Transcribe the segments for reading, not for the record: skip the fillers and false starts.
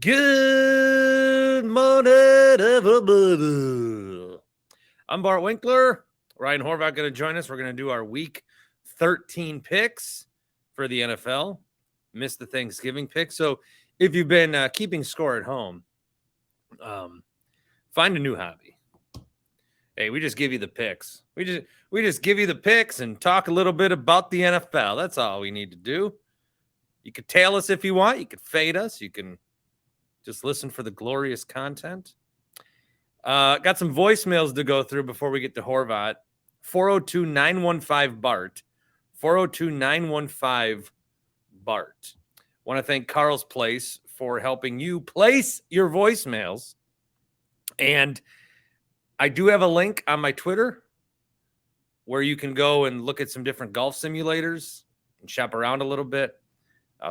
Good morning, everybody. I'm Bart Winkler. Ryan Horvat going to join us. We're going to do our week 13 picks for the NFL. Missed the Thanksgiving pick. So if you've been keeping score at home, find a new hobby. Hey, we just give you the picks. We just give you the picks and talk a little bit about the NFL. That's all we need to do. You could tail us if you want. You could fade us. You can just listen for the glorious content. Got some voicemails to go through before we get to Horvat. 402-915-BART. 402-915-BART. Want to thank Carl's Place for helping you place your voicemails. And I do have a link on my Twitter where you can go and look at some different golf simulators and shop around a little bit.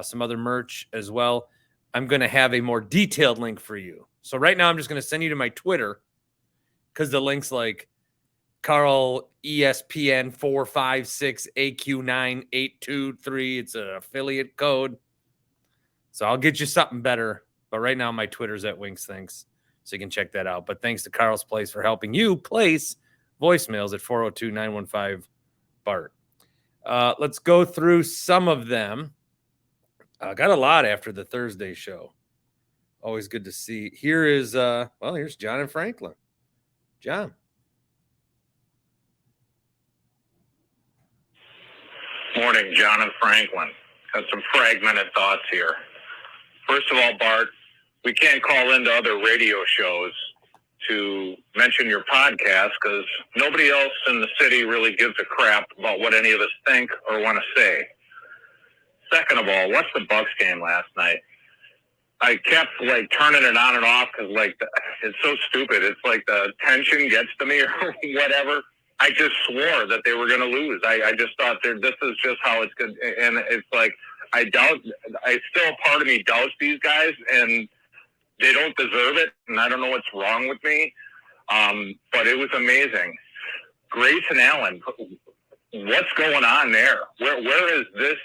Some other merch as well. I'm going to have a more detailed link for you. So right now I'm just going to send you to my Twitter because the link's like Carl ESPN 456 AQ9823. It's an affiliate code. So I'll get you something better. But right now my Twitter's at Winks Thinks. So you can check that out. But thanks to Carl's Place for helping you place voicemails at 402-915-BART. Let's go through some of them. Got a lot after the Thursday show. Always good to see. Here's John and Franklin. John. Morning, John and Franklin. Got some fragmented thoughts here. First of all, Bart, we can't call into other radio shows to mention your podcast because nobody else in the city really gives a crap about what any of us think or want to say. Second of all, what's the Bucks game last night? I kept turning it on and off because it's so stupid. It's like the tension gets to me or whatever. I just swore that they were going to lose. I just thought this is just how it's good. And it's like part of me doubts these guys and they don't deserve it. And I don't know what's wrong with me. But it was amazing. Grayson Allen, what's going on there? Where is this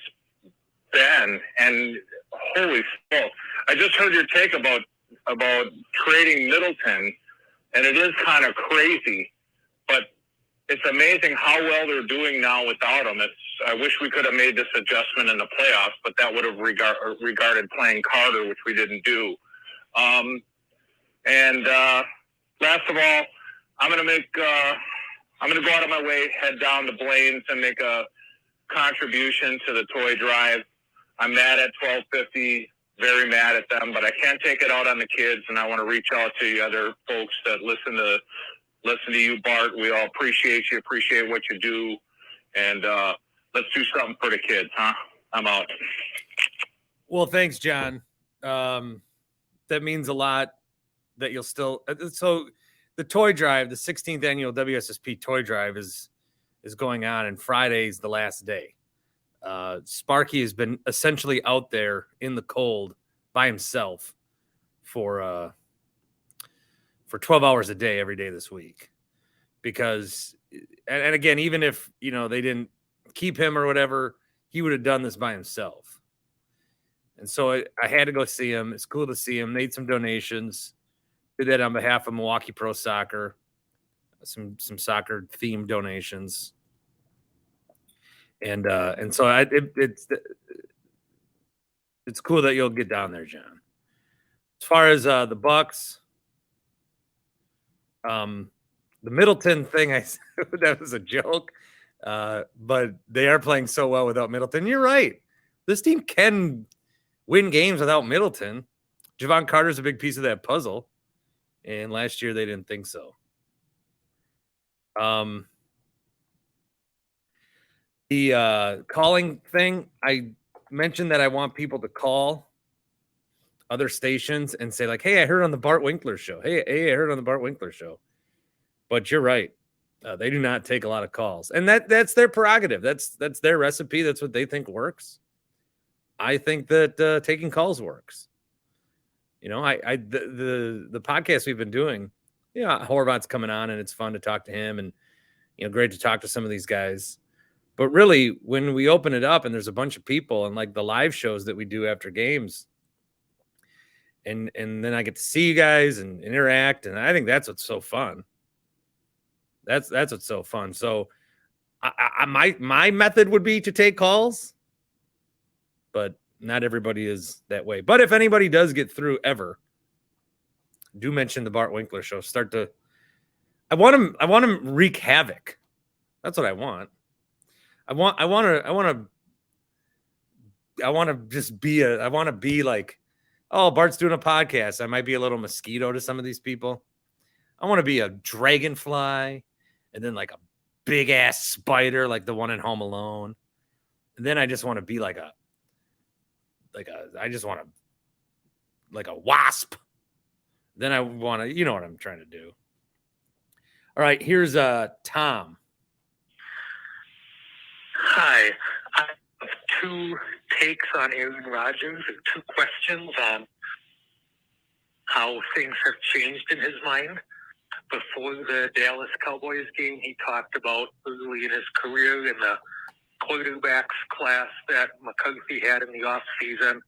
been? And holy smoke, I just heard your take about trading Middleton, and it is kind of crazy, but it's amazing how well they're doing now without him. I wish we could have made this adjustment in the playoffs, but that would have regarded playing Carter, which we didn't do. Last of all, I'm going to go out of my way, head down to Blaine's and make a contribution to the toy drive. I'm mad at 1250, very mad at them, but I can't take it out on the kids, and I want to reach out to the other folks that listen to you, Bart. We all appreciate you, appreciate what you do, and let's do something for the kids, huh? I'm out. Well, thanks, John. That means a lot that you'll still – so the toy drive, the 16th annual WSSP toy drive is going on, and Friday's the last day. Sparky has been essentially out there in the cold by himself for 12 hours a day every day this week because and again, even if they didn't keep him or whatever, he would have done this by himself. And so I had to go see him. It's cool to see him. Made some donations. Did that on behalf of Milwaukee Pro Soccer. Some soccer themed donations. And so it's cool that you'll get down there, John. As far as the Bucks, the Middleton thing, that was a joke, but they are playing so well without Middleton. You're right. This team can win games without Middleton. Javon Carter's a big piece of that puzzle, and last year they didn't think so. The calling thing, I mentioned that I want people to call other stations and say hey, I heard on the Bart Winkler show. Hey, I heard on the Bart Winkler show. But you're right. They do not take a lot of calls. And that's their prerogative. That's their recipe. That's what they think works. I think that taking calls works. The podcast we've been doing, Horvat's coming on and it's fun to talk to him and, great to talk to some of these guys. But really, when we open it up and there's a bunch of people and the live shows that we do after games, and then I get to see you guys and interact, and I think that's what's so fun. That's what's so fun. So my method would be to take calls, but not everybody is that way. But if anybody does get through ever, do mention the Bart Winkler show. I want him wreak havoc. That's what I want. I want to be like, oh, Bart's doing a podcast. I might be a little mosquito to some of these people. I want to be a dragonfly, and then like a big ass spider, like the one in Home Alone. And then I just want to be like a wasp. Then I want to, you know what I'm trying to do. All right, here's Tom. Hi, I have two takes on Aaron Rodgers and two questions on how things have changed in his mind. Before the Dallas Cowboys game, he talked about early in his career in the quarterbacks class that McCarthy had in the offseason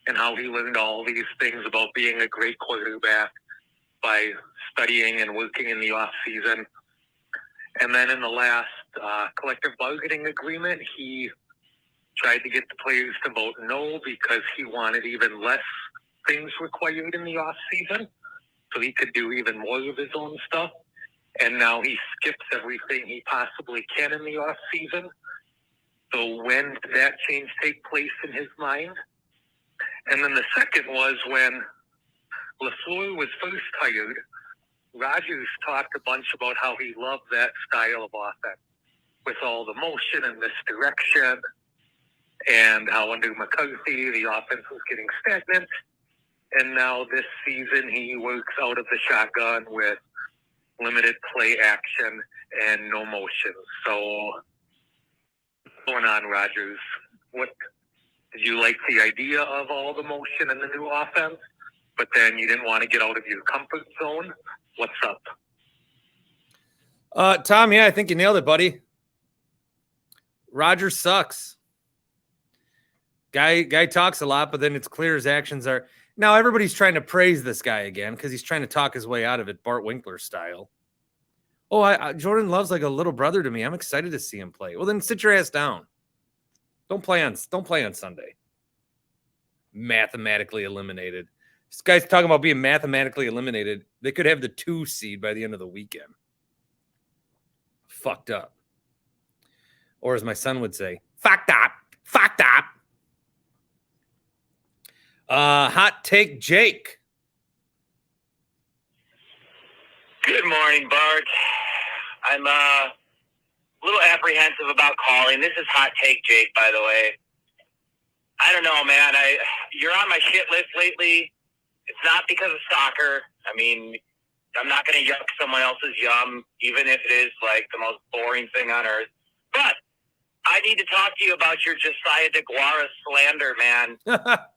and how he learned all these things about being a great quarterback by studying and working in the offseason. And then in the last collective bargaining agreement, he tried to get the players to vote no because he wanted even less things required in the offseason so he could do even more of his own stuff. And now he skips everything he possibly can in the offseason. So when did that change take place in his mind? And then the second was when LaFleur was first hired, Rodgers talked a bunch about how he loved that style of offense with all the motion and misdirection, and how under McCarthy the offense was getting stagnant. And now this season he works out of the shotgun with limited play action and no motion. So what's going on, Rodgers? What did you like the idea of all the motion and the new offense, but then you didn't want to get out of your comfort zone? What's up? Tom, yeah, I think you nailed it, buddy. Rodgers sucks. Guy talks a lot, but then it's clear his actions are. Now everybody's trying to praise this guy again because he's trying to talk his way out of it, Bart Winkler style. Oh, Jordan Love's like a little brother to me. I'm excited to see him play. Well, then sit your ass down. Don't play on Sunday. Mathematically eliminated. This guy's talking about being mathematically eliminated. They could have the 2 seed by the end of the weekend. Fucked up. Or as my son would say, fucked up. Fucked up. Hot take, Jake. Good morning, Bart. I'm a little apprehensive about calling. This is Hot Take Jake, by the way. I don't know, man. You're on my shit list lately. It's not because of soccer. I mean, I'm not going to yuck someone else's yum, even if it is like the most boring thing on earth. But I need to talk to you about your Josiah DeGuara slander, man.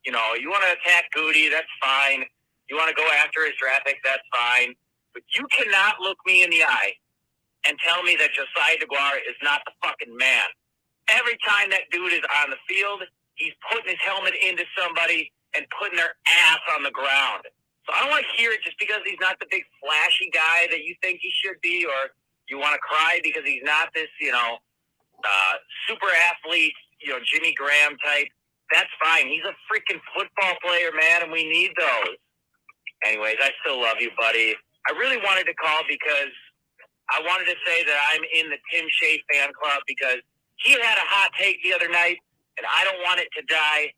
You know, you want to attack Goody, that's fine. You want to go after his draft pick, that's fine. But you cannot look me in the eye and tell me that Josiah DeGuara is not the fucking man. Every time that dude is on the field, he's putting his helmet into somebody and putting their ass on the ground. So I don't want to hear it just because he's not the big flashy guy that you think he should be, or you want to cry because he's not this, super athlete, Jimmy Graham type. That's fine. He's a freaking football player, man, and we need those. Anyways, I still love you, buddy. I really wanted to call because I wanted to say that I'm in the Tim Shea fan club because he had a hot take the other night, and I don't want it to die.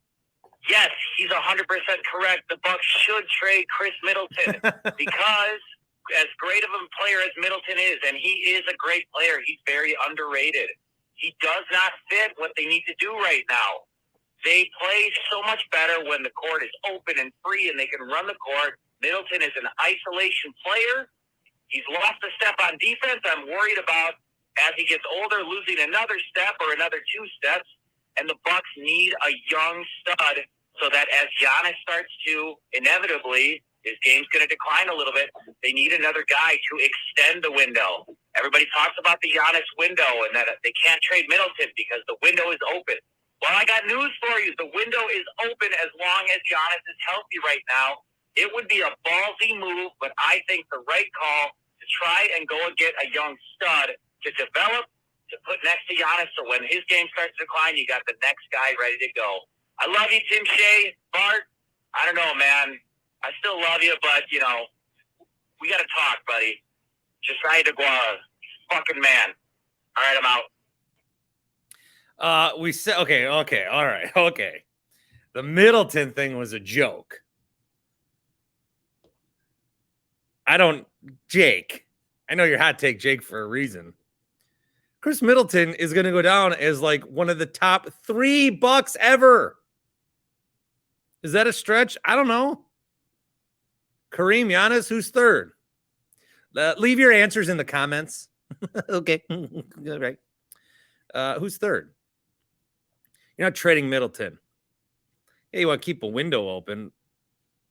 Yes, he's 100% correct. The Bucs should trade Chris Middleton because as great of a player as Middleton is, and he is a great player, he's very underrated. He does not fit what they need to do right now. They play so much better when the court is open and free and they can run the court. Middleton is an isolation player. He's lost a step on defense. I'm worried about, as he gets older, losing another step or another 2 steps. And the Bucs need a young stud so that as Giannis starts to inevitably, his game's going to decline a little bit, they need another guy to extend the window. Everybody talks about the Giannis window and that they can't trade Middleton because the window is open. Well, I got news for you. The window is open as long as Giannis is healthy right now. It would be a ballsy move, but I think the right call to try and go and get a young stud to develop, to put next to Giannis, so when his game starts to decline, you got the next guy ready to go. I love you, Tim Shea. Bart, I don't know, man. I still love you, but, we got to talk, buddy. Josiah DeGuara, fucking man. All right, I'm out. We said, okay, all right, okay. The Middleton thing was a joke. Jake, I know you're hot take Jake for a reason. Chris Middleton is going to go down as like one of the top 3 Bucks ever. Is that a stretch? I don't know. Kareem, Giannis, who's third? Leave your answers in the comments. Okay. All right. Who's third? You're not trading Middleton. Hey, you want to keep a window open.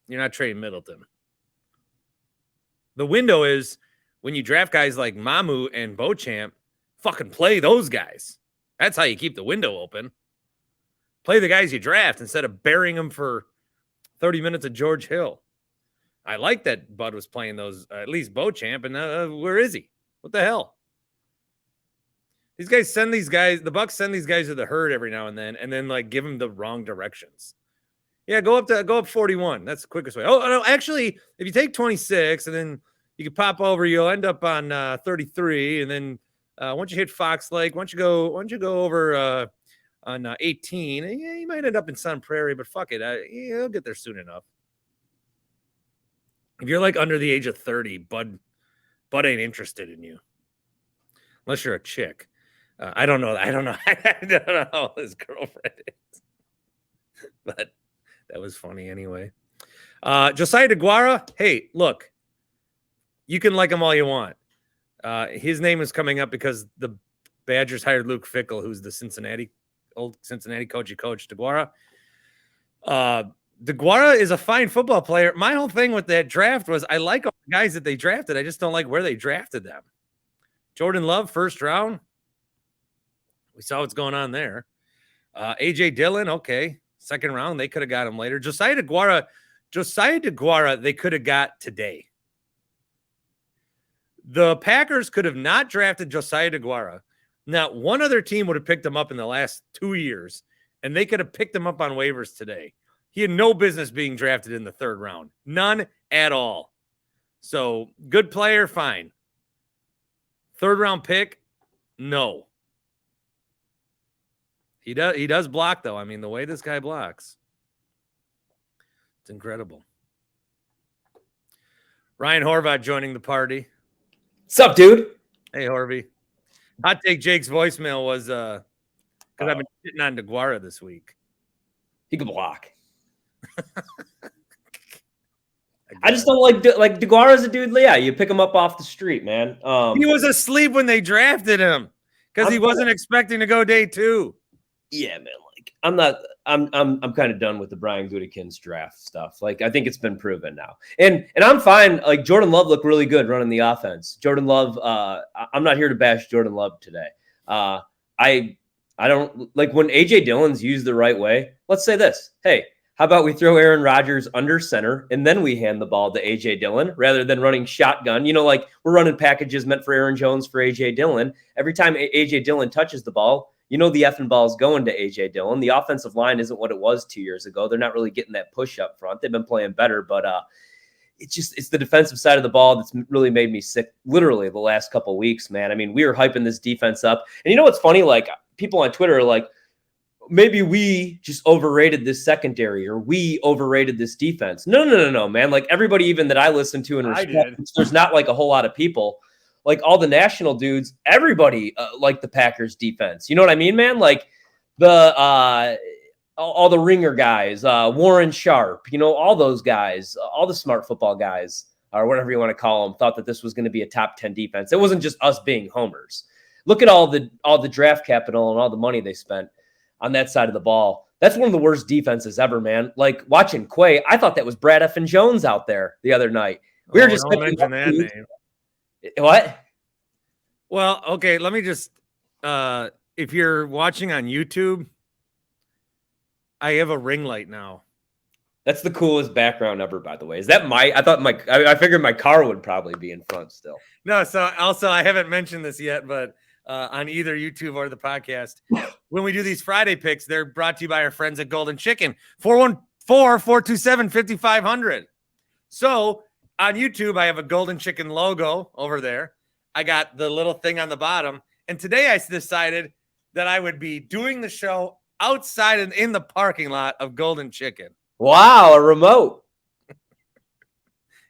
You're not trading Middleton. The window is when you draft guys like Mamu and Beauchamp, fucking play those guys. That's how you keep the window open. Play the guys you draft instead of burying them for 30 minutes of George Hill. I like that Bud was playing those, at least Beauchamp, and where is he? What the hell? These guys send these guys, the Bucks send these guys to the herd every now and then like give them the wrong directions. Yeah, go up 41. That's the quickest way. Oh, no, actually, if you take 26 and then you can pop over, you'll end up on 33. And then once you hit Fox Lake, once you go over on 18, yeah, you might end up in Sun Prairie, but fuck it. You'll get there soon enough. If you're like under the age of 30, Bud ain't interested in you. Unless you're a chick. I don't know. I don't know how his girlfriend is. But that was funny anyway. Josiah DeGuara, hey, look. You can like him all you want. His name is coming up because the Badgers hired Luke Fickell, who's the old Cincinnati coach. He coached DeGuara. DeGuara is a fine football player. My whole thing with that draft was I like all the guys that they drafted. I just don't like where they drafted them. Jordan Love, first round. We saw what's going on there. A.J. Dillon, okay. Second round, they could have got him later. Josiah DeGuara, they could have got today. The Packers could have not drafted Josiah DeGuara. Not one other team would have picked him up in the last 2 years, and they could have picked him up on waivers today. He had no business being drafted in the third round. None at all. So, good player, fine. Third round pick, no. He does block, though. I mean, the way this guy blocks, it's incredible. Ryan Horvat joining the party. What's up, dude? Hey, Horvy. Hot take Jake's voicemail was because I've been shitting on DeGuara this week. He can block. I just don't like DeGuara's a dude. Yeah, you pick him up off the street, man. He was asleep when they drafted him because he wasn't expecting to go day 2. Yeah, man. Like I'm kind of done with the Brian Gutekunst draft stuff. Like I think it's been proven now, and I'm fine. Like Jordan Love looked really good running the offense. Jordan Love. I'm not here to bash Jordan Love today. I don't like when AJ Dillon's used the right way. Let's say this. Hey, how about we throw Aaron Rodgers under center and then we hand the ball to AJ Dillon rather than running shotgun? You know, like we're running packages meant for Aaron Jones for AJ Dillon. Every time AJ Dillon touches the ball, you know the effing ball is going to AJ Dillon. The offensive line isn't what it was 2 years ago. They're not really getting that push up front. They've been playing better, but it's the defensive side of the ball that's really made me sick. Literally the last couple of weeks, man. I mean, we were hyping this defense up, and you know what's funny? Like people on Twitter are like, maybe we just overrated this secondary or we overrated this defense. No, man. Like everybody, even that I listen to and respect, there's not like a whole lot of people. Like all the national dudes, everybody like the Packers defense. You know what I mean, man? Like all the ringer guys, Warren Sharp, you know, all those guys, all the smart football guys, or whatever you want to call them, thought that this was going to be a top 10 defense. It wasn't just us being homers. Look at all the draft capital and all the money they spent on that side of the ball. That's one of the worst defenses ever, man. Like watching Quay, I thought that was Brad Effin Jones out there the other night. We were just mention that name. What? Well, okay, let me just if you're watching on YouTube, I have a ring light now. That's the coolest background ever, by the way. Is that I figured my car would probably be in front still. No, so also I haven't mentioned this yet, but on either YouTube or the podcast, when we do these Friday picks, they're brought to you by our friends at Golden Chicken. 414-427-5500. So on YouTube, I have a Golden Chicken logo over there. I got the little thing on the bottom. And today I decided that I would be doing the show outside and in the parking lot of Golden Chicken. Wow, a remote.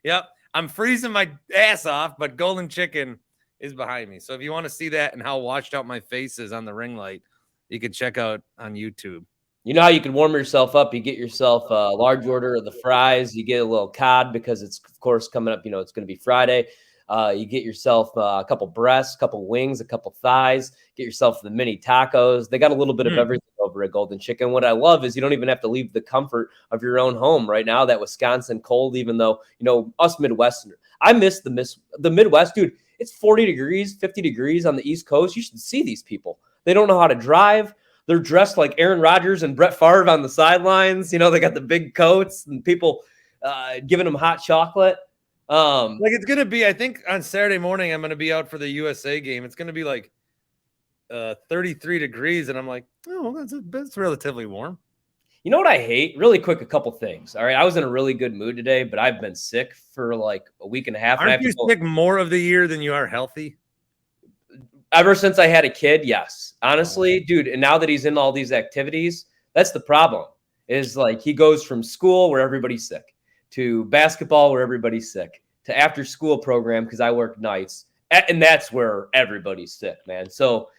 Yep. I'm freezing my ass off, but Golden Chicken is behind me. So if you want to see that and how washed out my face is on the ring light, you can check out on YouTube. You know how you can warm yourself up? You get yourself a large order of the fries. You get a little cod because it's, of course, coming up. It's going to be Friday. You get yourself a couple breasts, a couple wings, a couple thighs. Get yourself the mini tacos. They got a little bit of everything over at Golden Chicken. What I love is you don't even have to leave the comfort of your own home right now. That Wisconsin cold, even though, us Midwesterners, I miss the Midwest, dude. It's 40 degrees, 50 degrees on the East Coast. You should see these people. They don't know how to drive. They're dressed like Aaron Rodgers and Brett Favre on the sidelines. They got the big coats and people giving them hot chocolate. It's going to be, I think on Saturday morning, I'm going to be out for the USA game. It's going to be like 33 degrees. And I'm like, oh, that's relatively warm. You know what I hate? Really quick, a couple things. All right. I was in a really good mood today, but I've been sick for like a week and a half. Aren't you sick more of the year than you are healthy? Ever since I had a kid, yes. Honestly, dude, and now that he's in all these activities, that's the problem. Is like he goes from school where everybody's sick to basketball where everybody's sick to after school program because I work nights, and that's where everybody's sick, man. So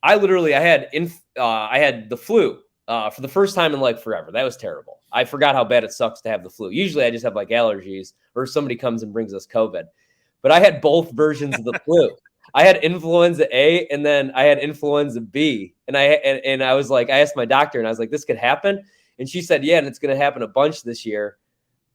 I had the flu for the first time in like forever. That was terrible. I forgot how bad it sucks to have the flu. Usually I just have like allergies or somebody comes and brings us COVID, but I had both versions of the flu. I had influenza A and then I had influenza B. And I was like, I asked my doctor and I was like, this could happen. And she said, yeah, and it's going to happen a bunch this year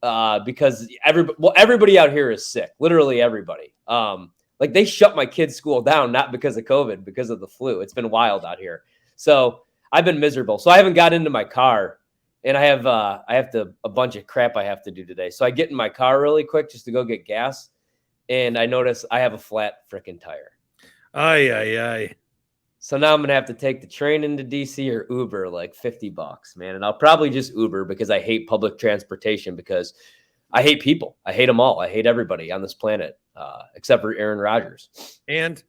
because everybody out here is sick. Literally everybody. Like they shut my kids' school down, not because of COVID, because of the flu. It's been wild out here. So I've been miserable. So I haven't got into my car and I have a bunch of crap I have to do today. So I get in my car really quick just to go get gas. And I notice I have a flat freaking tire. Aye. So now I'm going to have to take the train into DC or Uber like $50, man. And I'll probably just Uber because I hate public transportation because I hate people. I hate them all. I hate everybody on this planet except for Aaron Rodgers. And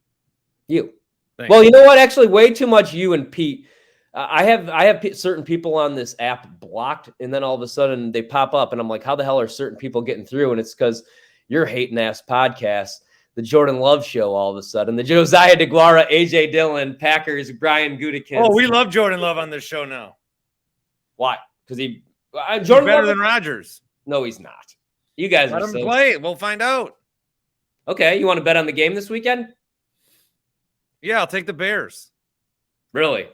you. Thanks. Well, you know what? Actually, way too much you and Pete. I have certain people on this app blocked, and then all of a sudden they pop up, and I'm like, how the hell are certain people getting through? And it's because your hating ass podcast, the Jordan Love Show, all of a sudden, the Josiah DeGuara, AJ Dillon, Packers, Brian Gutekunst. Oh, we love Jordan Love on this show now. Why? Because he's better than Rodgers. No, he's not. You guys let are him play. We'll find out. Okay, you want to bet on the game this weekend? Yeah, I'll take the Bears. Really?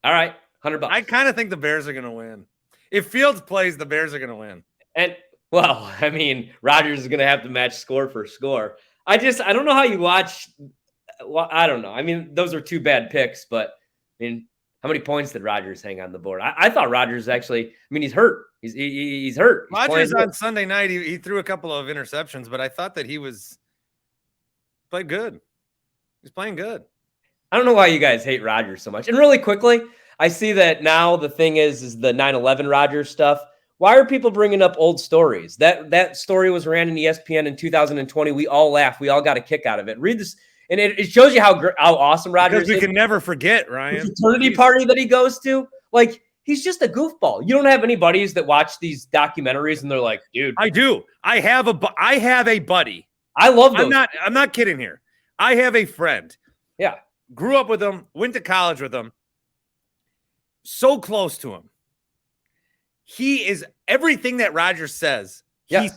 All right, $100. I kind of think the Bears are going to win. If Fields plays, the Bears are going to win. And well, I mean, Rodgers is going to have to match score for score. I don't know how you watch. Well, I don't know. I mean, those are two bad picks, but I mean, how many points did Rodgers hang on the board? I thought Rodgers actually. I mean, he's hurt. He's hurt. Rodgers on Sunday night, he threw a couple of interceptions, but I thought that he played good. He's playing good. I don't know why you guys hate Rodgers so much. And really quickly, I see that now the thing is the 9/11 Rodgers stuff. Why are people bringing up old stories? That story was ran in ESPN in 2020. We all laughed. We all got a kick out of it. Read this, and it shows you how awesome Rodgers is. Because we can never forget, Ryan. The fraternity party that he goes to, like, he's just a goofball. You don't have any buddies that watch these documentaries and they're like, dude. I do. I have a buddy. I love those. I'm not kidding here. I have a friend. Yeah. Grew up with him, went to college with him. So close to him. He is everything that Rodgers says. Yeah. He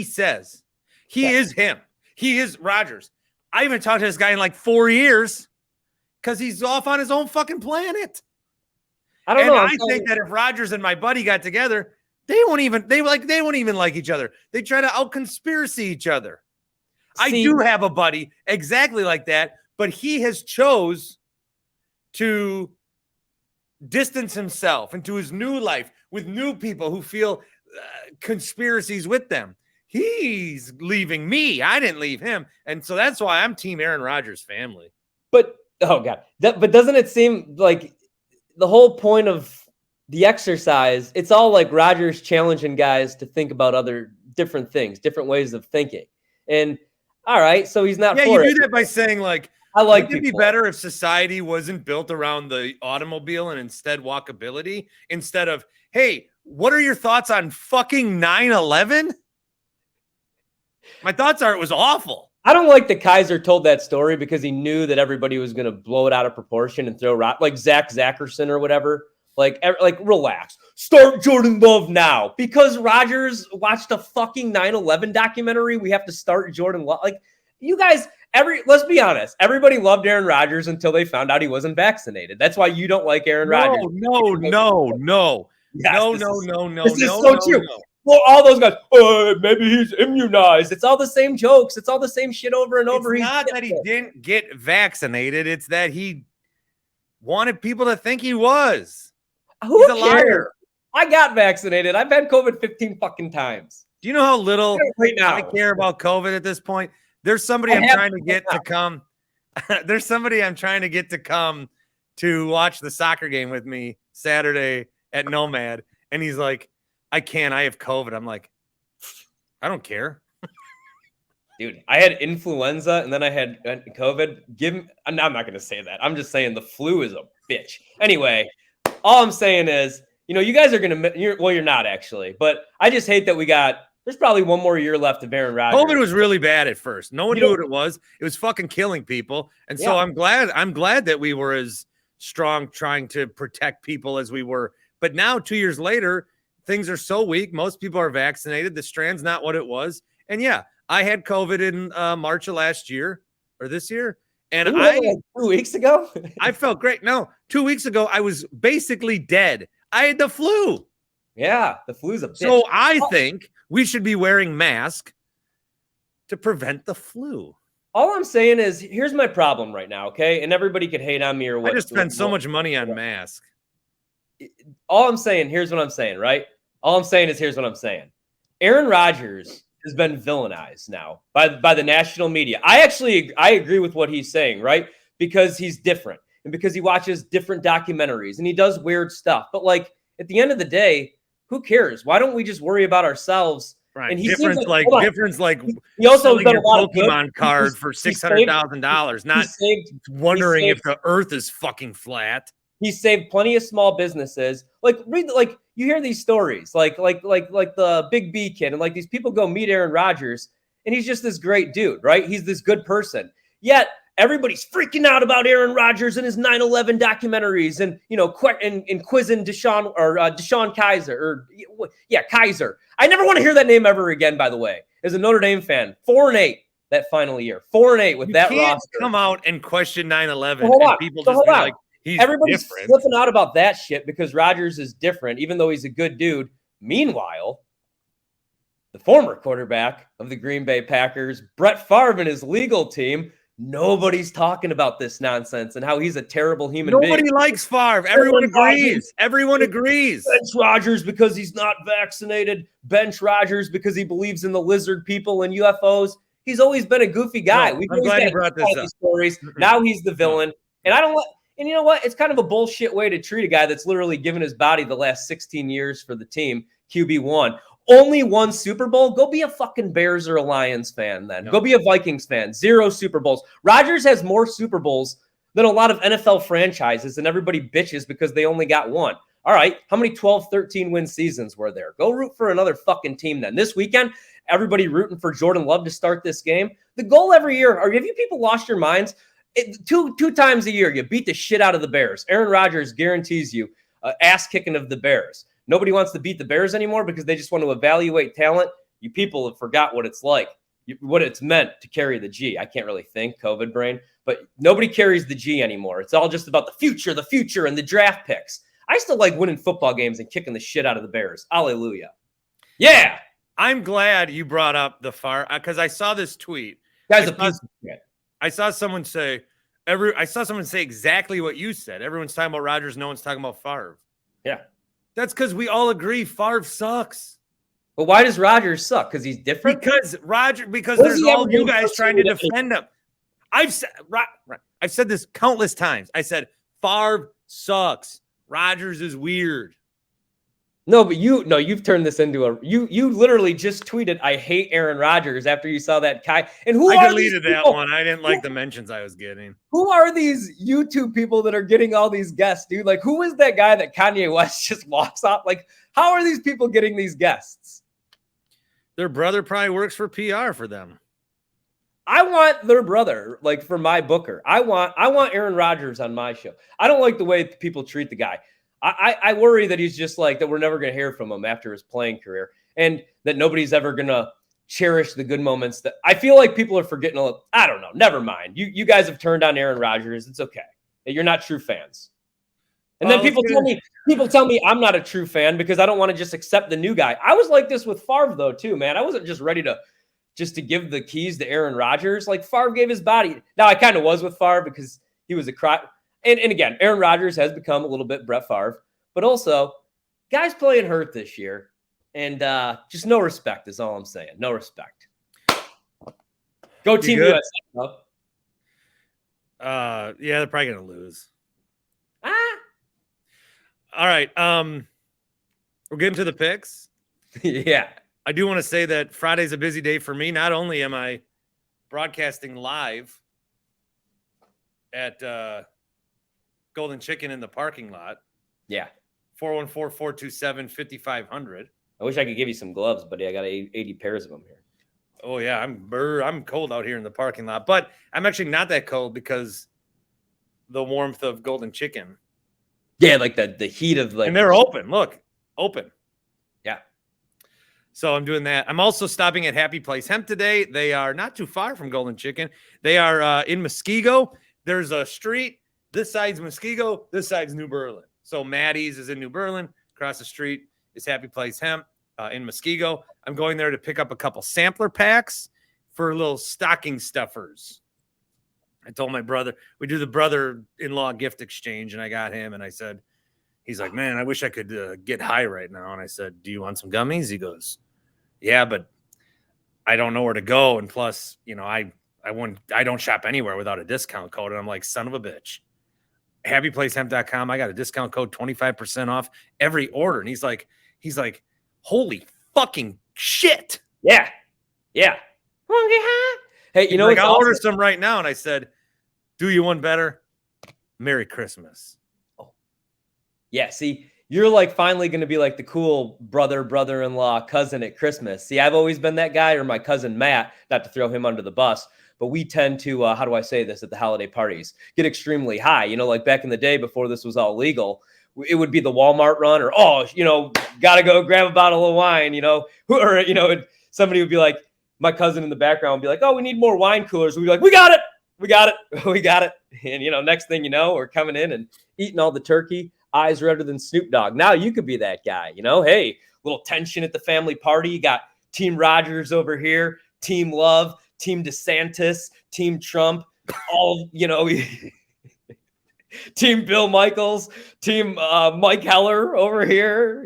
says. He is him. He is Rodgers. I haven't talked to this guy in like 4 years because he's off on his own fucking planet. I don't know. I think that if Rodgers and my buddy got together, they won't even like each other. They try to out-conspiracy each other. I do have a buddy exactly like that, but he has chose to distance himself into his new life with new people who feel conspiracies with them. He's leaving me. I didn't leave him. And so that's why I'm team Aaron Rodgers family. But, oh God, but doesn't it seem like the whole point of the exercise, it's all like Rodgers challenging guys to think about other different things, different ways of thinking. And all right, so he's not. Yeah, for you it. do that by saying like, I like. Wouldn't it be better if society wasn't built around the automobile and instead walkability? Instead of, hey, what are your thoughts on fucking 9/11? My thoughts are it was awful. I don't like that Kaiser told that story because he knew that everybody was going to blow it out of proportion and throw like Zach Zackerson or whatever. Like relax. Start Jordan Love now. Because Rodgers watched a fucking 9/11 documentary, we have to start Jordan Love. Like, you guys, let's be honest. Everybody loved Aaron Rodgers until they found out he wasn't vaccinated. That's why you don't like Aaron Rodgers. No. Yes, no. This is so true. No. Well, all those guys, maybe he's immunized. It's all the same jokes. It's all the same shit over and over. It's not that he didn't get vaccinated. It's that he wanted people to think he was. He's a liar. I got vaccinated. I've had COVID 15 fucking times. Do you know how little right now I care about COVID at this point? There's somebody I'm trying to get to come. There's somebody I'm trying to get to come to watch the soccer game with me Saturday at Nomad. And he's like, I can't. I have COVID. I'm like, I don't care. Dude, I had influenza and then I had COVID. I'm not going to say that. I'm just saying the flu is a bitch. Anyway, all I'm saying is, you guys are going to, you're not actually, but I just hate that there's probably one more year left of Aaron Rodgers. COVID was really bad at first. No one knew what it was. It was fucking killing people. And so I'm glad that we were as strong trying to protect people as we were. But now 2 years later, things are so weak. Most people are vaccinated. The strand's not what it was. And yeah, I had COVID in March of last year or this year. And like 2 weeks ago, I felt great. No, 2 weeks ago, I was basically dead. I had the flu. Yeah, the flu's a bitch. So I think we should be wearing masks to prevent the flu. All I'm saying is, here's my problem right now, okay? And everybody could hate on me or what. I just spend so much money on masks. All I'm saying, here's what I'm saying, right? All I'm saying is, here's what I'm saying. Aaron Rodgers has been villainized now by the national media. I agree with what he's saying, right? Because he's different and because he watches different documentaries and he does weird stuff. But like at the end of the day, who cares? Why don't we just worry about ourselves? Right. And he also has done a lot of Pokemon card for $600,000, not wondering if the earth is fucking flat. He saved plenty of small businesses. You hear these stories, like the Big B kid, and like these people go meet Aaron Rodgers, and he's just this great dude, right? He's this good person. Yet everybody's freaking out about Aaron Rodgers and his 9/11 documentaries, and and quizzing Deshaun Kaiser Kaiser. I never want to hear that name ever again. By the way, as a Notre Dame fan, 4-8 that final year, 4-8 with that roster. Come out and question 9/11, and people just be like. Everybody's flipping out about that shit because Rodgers is different, even though he's a good dude. Meanwhile, the former quarterback of the Green Bay Packers, Brett Favre, and his legal team, nobody's talking about this nonsense and how he's a terrible human being. Nobody likes Favre. Everyone agrees. Everyone agrees. Bench Rodgers because he's not vaccinated. Bench Rodgers because he believes in the lizard people and UFOs. He's always been a goofy guy. I'm glad you brought this up. Stories. Now he's the villain. And I don't let. And you know what? It's kind of a bullshit way to treat a guy that's literally given his body the last 16 years for the team. QB1. Only one Super Bowl? Go be a fucking Bears or a Lions fan then. No. Go be a Vikings fan. 0 Super Bowls. Rodgers has more Super Bowls than a lot of NFL franchises, and everybody bitches because they only got one. All right, how many 12, 13 win seasons were there? Go root for another fucking team then. This weekend, everybody rooting for Jordan Love to start this game. The goal every year, have you people lost your minds? Two times a year, you beat the shit out of the Bears. Aaron Rodgers guarantees you ass kicking of the Bears. Nobody wants to beat the Bears anymore because they just want to evaluate talent. You people have forgot what it's like, what it's meant to carry the G. I can't really think, COVID brain, but nobody carries the G anymore. It's all just about the future, and the draft picks. I still like winning football games and kicking the shit out of the Bears. Hallelujah. Yeah. I'm glad you brought up the Favre because I saw this tweet. Guys, I saw someone say, I saw someone say exactly what you said. Everyone's talking about Rodgers. No one's talking about Favre. Yeah. That's because we all agree Favre sucks. But why does Rodgers suck? Because he's different? Because Was there's he all ever you good guys trying to person? defend him. I've said this countless times. I said Favre sucks. Rodgers is weird. No, but you've turned this into you literally just tweeted, I hate Aaron Rodgers after you saw that guy. And I deleted that one. I didn't like the mentions I was getting. Who are these YouTube people that are getting all these guests, dude? Like, who is that guy that Kanye West just walks off? Like, how are these people getting these guests? Their brother probably works for PR for them. I want their brother, like, for my booker. I want Aaron Rodgers on my show. I don't like the way people treat the guy. I worry that he's just like that. We're never going to hear from him after his playing career, and that nobody's ever going to cherish the good moments. That I feel like people are forgetting. I don't know. Never mind. You guys have turned on Aaron Rodgers. It's okay. You're not true fans. And then people tell me I'm not a true fan because I don't want to just accept the new guy. I was like this with Favre though too, man. I wasn't just ready to give the keys to Aaron Rodgers. Like Favre gave his body. Now I kind of was with Favre because he was a cry. And again, Aaron Rodgers has become a little bit Brett Favre, but also guys playing hurt this year, and just no respect is all I'm saying. No respect. Go Team USA. Yeah, they're probably gonna lose. All right. We're getting to the picks. Yeah. I do want to say that Friday's a busy day for me. Not only am I broadcasting live at Golden Chicken in the parking lot. Yeah. 414-427-5500. I wish I could give you some gloves, buddy. I got 80 pairs of them here. Oh, yeah. I'm cold out here in the parking lot. But I'm actually not that cold because the warmth of Golden Chicken. Yeah, like the heat of like. And they're open. Look, open. Yeah. So I'm doing that. I'm also stopping at Happy Place Hemp today. They are not too far from Golden Chicken. They are in Muskego. There's a street. This side's Muskego. This side's New Berlin. So Maddie's is in New Berlin. Across the street is Happy Place Hemp in Muskego. I'm going there to pick up a couple sampler packs for little stocking stuffers. I told my brother, we do the brother-in-law gift exchange, and I got him, and I said, he's like, man, I wish I could get high right now. And I said, do you want some gummies? He goes, yeah, but I don't know where to go. And plus, I don't shop anywhere without a discount code. And I'm like, son of a bitch. HappyPlaceHemp.com. I got a discount code, 25% off every order. And he's like, holy fucking shit. Yeah. Yeah. Hey, you know, like, I'll order some right now. And I said, do you one better? Merry Christmas. Oh. Yeah. See, you're like finally going to be like the cool brother-in-law cousin at Christmas. See, I've always been that guy, or my cousin Matt, not to throw him under the bus, but we tend to, how do I say this, at the holiday parties, get extremely high. Like back in the day before this was all legal, it would be the Walmart run or, got to go grab a bottle of wine, or, somebody would be like, my cousin in the background would be like, oh, we need more wine coolers. We'd be like, we got it. And, next thing you know, we're coming in and eating all the turkey, eyes redder than Snoop Dogg. Now you could be that guy, hey, little tension at the family party. You got Team Rodgers over here, Team Love, Team DeSantis, Team Trump, all, Team Bill Michaels, Team Mike Heller over here,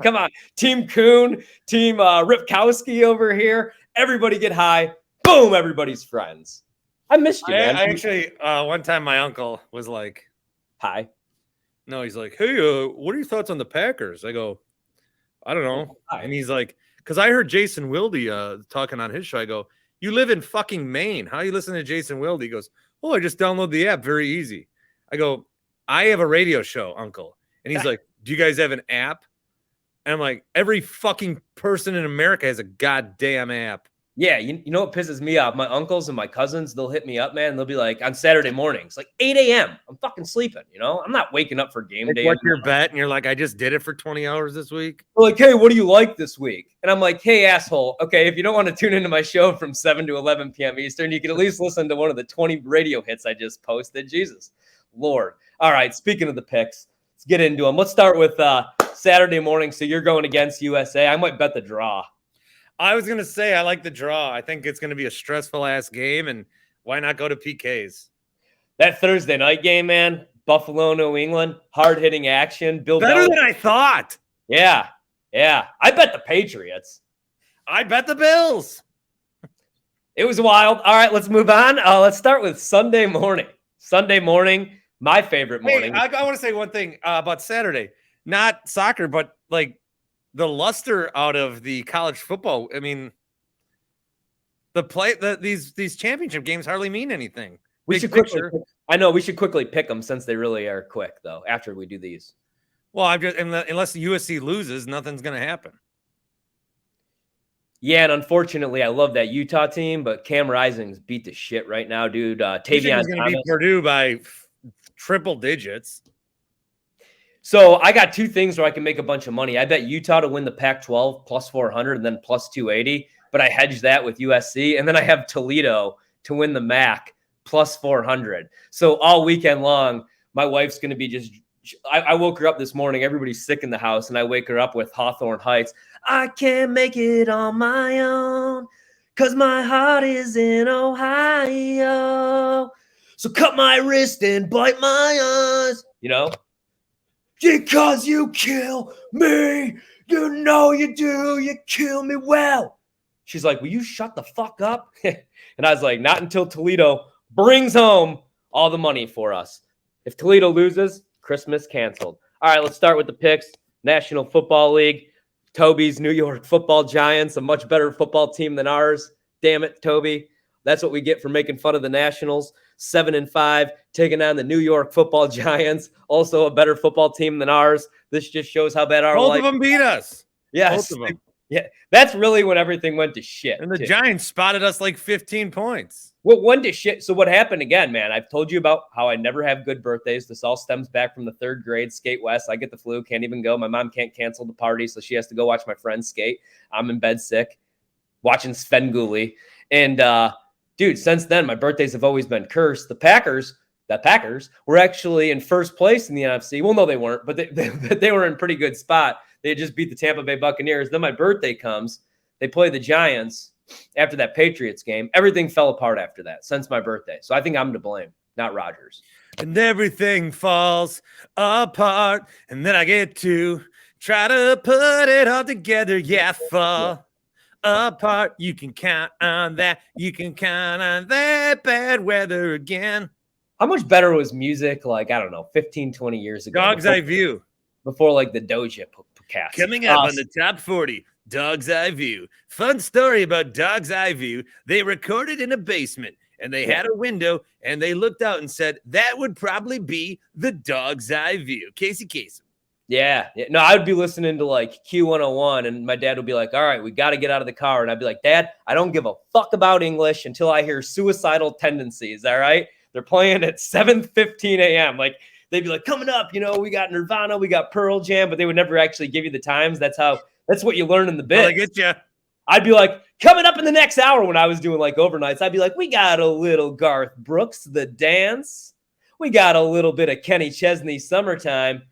come on. Team Kuhn, Team Ripkowski over here. Everybody get high. Boom, everybody's friends. I missed you, man. I actually, one time my uncle was like, hi. No, he's like, hey, what are your thoughts on the Packers? I go, I don't know. Hi. And he's like, because I heard Jason Wilde talking on his show. I go, you live in fucking Maine. How you listen to Jason Wilde? He goes, oh, I just download the app. Very easy. I go, I have a radio show, uncle. And he's like, do you guys have an app? And I'm like, every fucking person in America has a goddamn app. Yeah, you know what pisses me off? My uncles and my cousins, they'll hit me up, man. They'll be like, on Saturday mornings, like 8 a.m. I'm fucking sleeping, I'm not waking up for game day. What's your bet? And you're like, I just did it for 20 hours this week. They're like, hey, what do you like this week? And I'm like, hey, asshole. Okay, if you don't want to tune into my show from 7 to 11 p.m. Eastern, you can at least listen to one of the 20 radio hits I just posted. Jesus, Lord. All right, speaking of the picks, let's get into them. Let's start with Saturday morning. So you're going against USA. I might bet the draw. I was going to say, I like the draw. I think it's going to be a stressful ass game, and why not go to PKs? That Thursday night game, man. Buffalo, New England, hard-hitting action. Bill Better Belichick. than I thought. Yeah. I bet the Patriots. I bet the Bills. It was wild. All right, let's move on. Let's start with Sunday morning. Sunday morning, my favorite morning. Hey, I want to say one thing about Saturday. Not soccer, but like the luster out of the college football. I mean, these championship games hardly mean anything. We should quickly pick them since they really are quick, though, after we do these. Well, unless the USC loses, nothing's going to happen. Yeah, and unfortunately, I love that Utah team, but Cam Rising's beat the shit right now, dude. Tavion going to beat Purdue by triple digits. So I got two things where I can make a bunch of money. I bet Utah to win the Pac-12 plus 400 and then plus 280, but I hedge that with USC. And then I have Toledo to win the MAC plus 400. So all weekend long, my wife's going to be I woke her up this morning. Everybody's sick in the house, and I wake her up with Hawthorne Heights. I can't make it on my own because my heart is in Ohio. So cut my wrist and bite my eyes. You know? Because you kill me. You know you do. You kill me well. She's like, will you shut the fuck up? And I was like, not until Toledo brings home all the money for us. If Toledo loses, Christmas canceled. All right, let's start with the picks. National Football League. Toby's New York Football Giants, a much better football team than ours. Damn it, Toby. That's what we get for making fun of the Nationals. 7-5, taking on the New York Football Giants, also a better football team than ours. This just shows how bad our Both of them beat us. Yes. Both of them. Yeah, that's really when everything went to shit. And the Giants spotted us like 15 points. What went to shit? So what happened again, man? I've told you about how I never have good birthdays. This all stems back from the third grade skate west. I get the flu, can't even go. My mom can't cancel the party, so she has to go watch my friends skate. I'm in bed sick, watching Svengoolie. And dude, since then, my birthdays have always been cursed. The Packers were actually in first place in the NFC. Well, no, they weren't, but they were in pretty good spot. They had just beat the Tampa Bay Buccaneers. Then my birthday comes. They play the Giants after that Patriots game. Everything fell apart after that since my birthday. So I think I'm to blame, not Rodgers. And everything falls apart. And then I get to try to put it all together. Yeah, fall apart. You can count on that. You can count on that bad weather again. How much better was music like, I don't know, 15, 20 years ago? Dog's Eye View. Before like the Doja cast. Coming up on the top 40, Dog's Eye View. Fun story about Dog's Eye View. They recorded in a basement and they had a window and they looked out and said, that would probably be the Dog's Eye View. Casey Kasem. Yeah. No, I would be listening to like Q101 and my dad would be like, all right, we got to get out of the car. And I'd be like, Dad, I don't give a fuck about English until I hear Suicidal Tendencies. All right. They're playing at 7:15 a.m. Like, they'd be like, coming up, you know, we got Nirvana, we got Pearl Jam, but they would never actually give you the times. That's what you learn in the bit. I get you. I'd be like, coming up in the next hour when I was doing like overnights, I'd be like, we got a little Garth Brooks, The Dance. We got a little bit of Kenny Chesney, Summertime.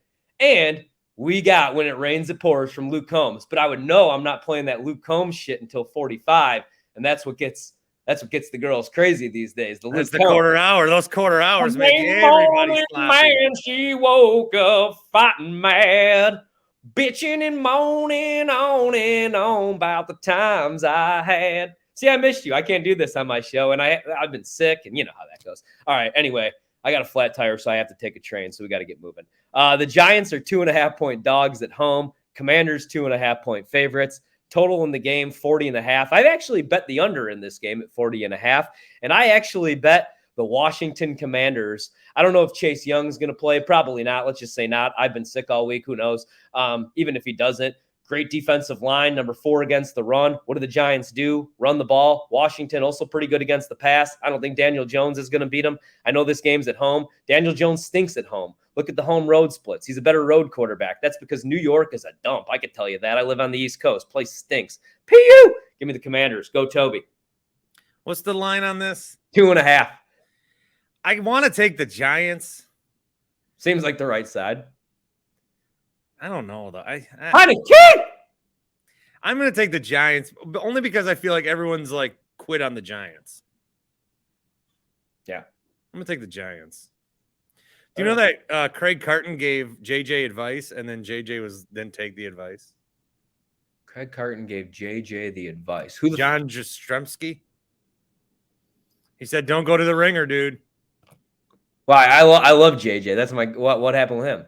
And we got When It Rains, It Pours from Luke Combs. But I would know I'm not playing that Luke Combs shit until 45. And that's what gets the girls crazy these days. That's the quarter hour. Those quarter hours make everybody sloppy. Man, she woke up fighting mad, bitching and moaning on and on about the times I had. See, I missed you. I can't do this on my show, and I've been sick, and you know how that goes. All right, anyway, I got a flat tire, so I have to take a train, so we got to get moving. The Giants are 2.5-point dogs at home. Commanders 2.5-point favorites. Total in the game, 40.5. I've actually bet the under in this game at 40.5. And I actually bet the Washington Commanders. I don't know if Chase Young's going to play. Probably not. Let's just say not. I've been sick all week. Who knows? Even if he doesn't. Great defensive line, number 4 against the run. What do the Giants do? Run the ball. Washington also pretty good against the pass. I don't think Daniel Jones is going to beat him. I know this game's at home. Daniel Jones stinks at home. Look at the home road splits. He's a better road quarterback. That's because New York is a dump. I can tell you that. I live on the East Coast. Place stinks. P.U. Give me the Commanders. Go, Toby. What's the line on this? 2.5. I want to take the Giants. Seems like the right side. I don't know, though. I'm going to take the Giants, but only because I feel like everyone's like quit on the Giants. Yeah. I'm gonna take the Giants. Do you know that Craig Carton gave JJ advice, and then JJ didn't take the advice? Craig Carton gave JJ the advice. Who? John Jastrzemski. He said, "Don't go to the ringer, dude." Why? I love JJ. That's my what happened with him?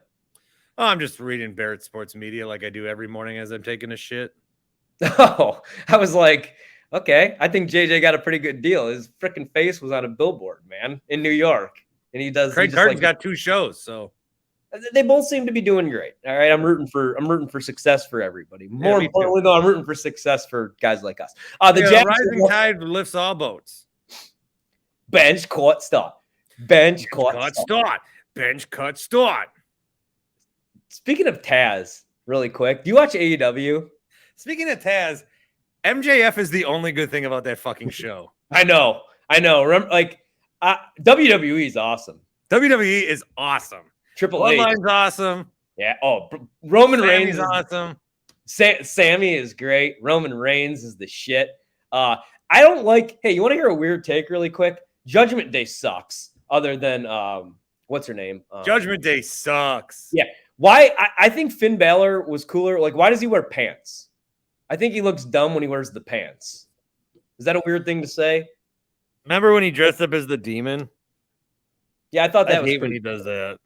Oh, I'm just reading Barrett Sports Media like I do every morning as I'm taking a shit. Oh, I was like, okay, I think JJ got a pretty good deal. His freaking face was on a billboard, man, in New York, and he does. Craig Carton's got 2 shows, so they both seem to be doing great. All right, I'm rooting for success for everybody. More importantly, though, I'm rooting for success for guys like us. The Jags, rising tide lifts all boats. Bench court start. Bench court start. Bench cut start. Speaking of Taz, really quick, do you watch AEW? Speaking of Taz, MJF is the only good thing about that fucking show. I know. Remember, WWE is awesome. WWE is awesome. Triple H Bloodline's awesome. Yeah. Oh, Roman Reigns is awesome. Sammy is great. Roman Reigns is the shit. I don't like. Hey, you want to hear a weird take really quick? Judgment Day sucks. Other than what's her name? Judgment Day sucks. Yeah. Why? I think Finn Balor was cooler. Like, why does he wear pants? I think he looks dumb when he wears the pants. Is that a weird thing to say? Remember when he dressed up as the demon? Yeah, I thought that was hate when he does that.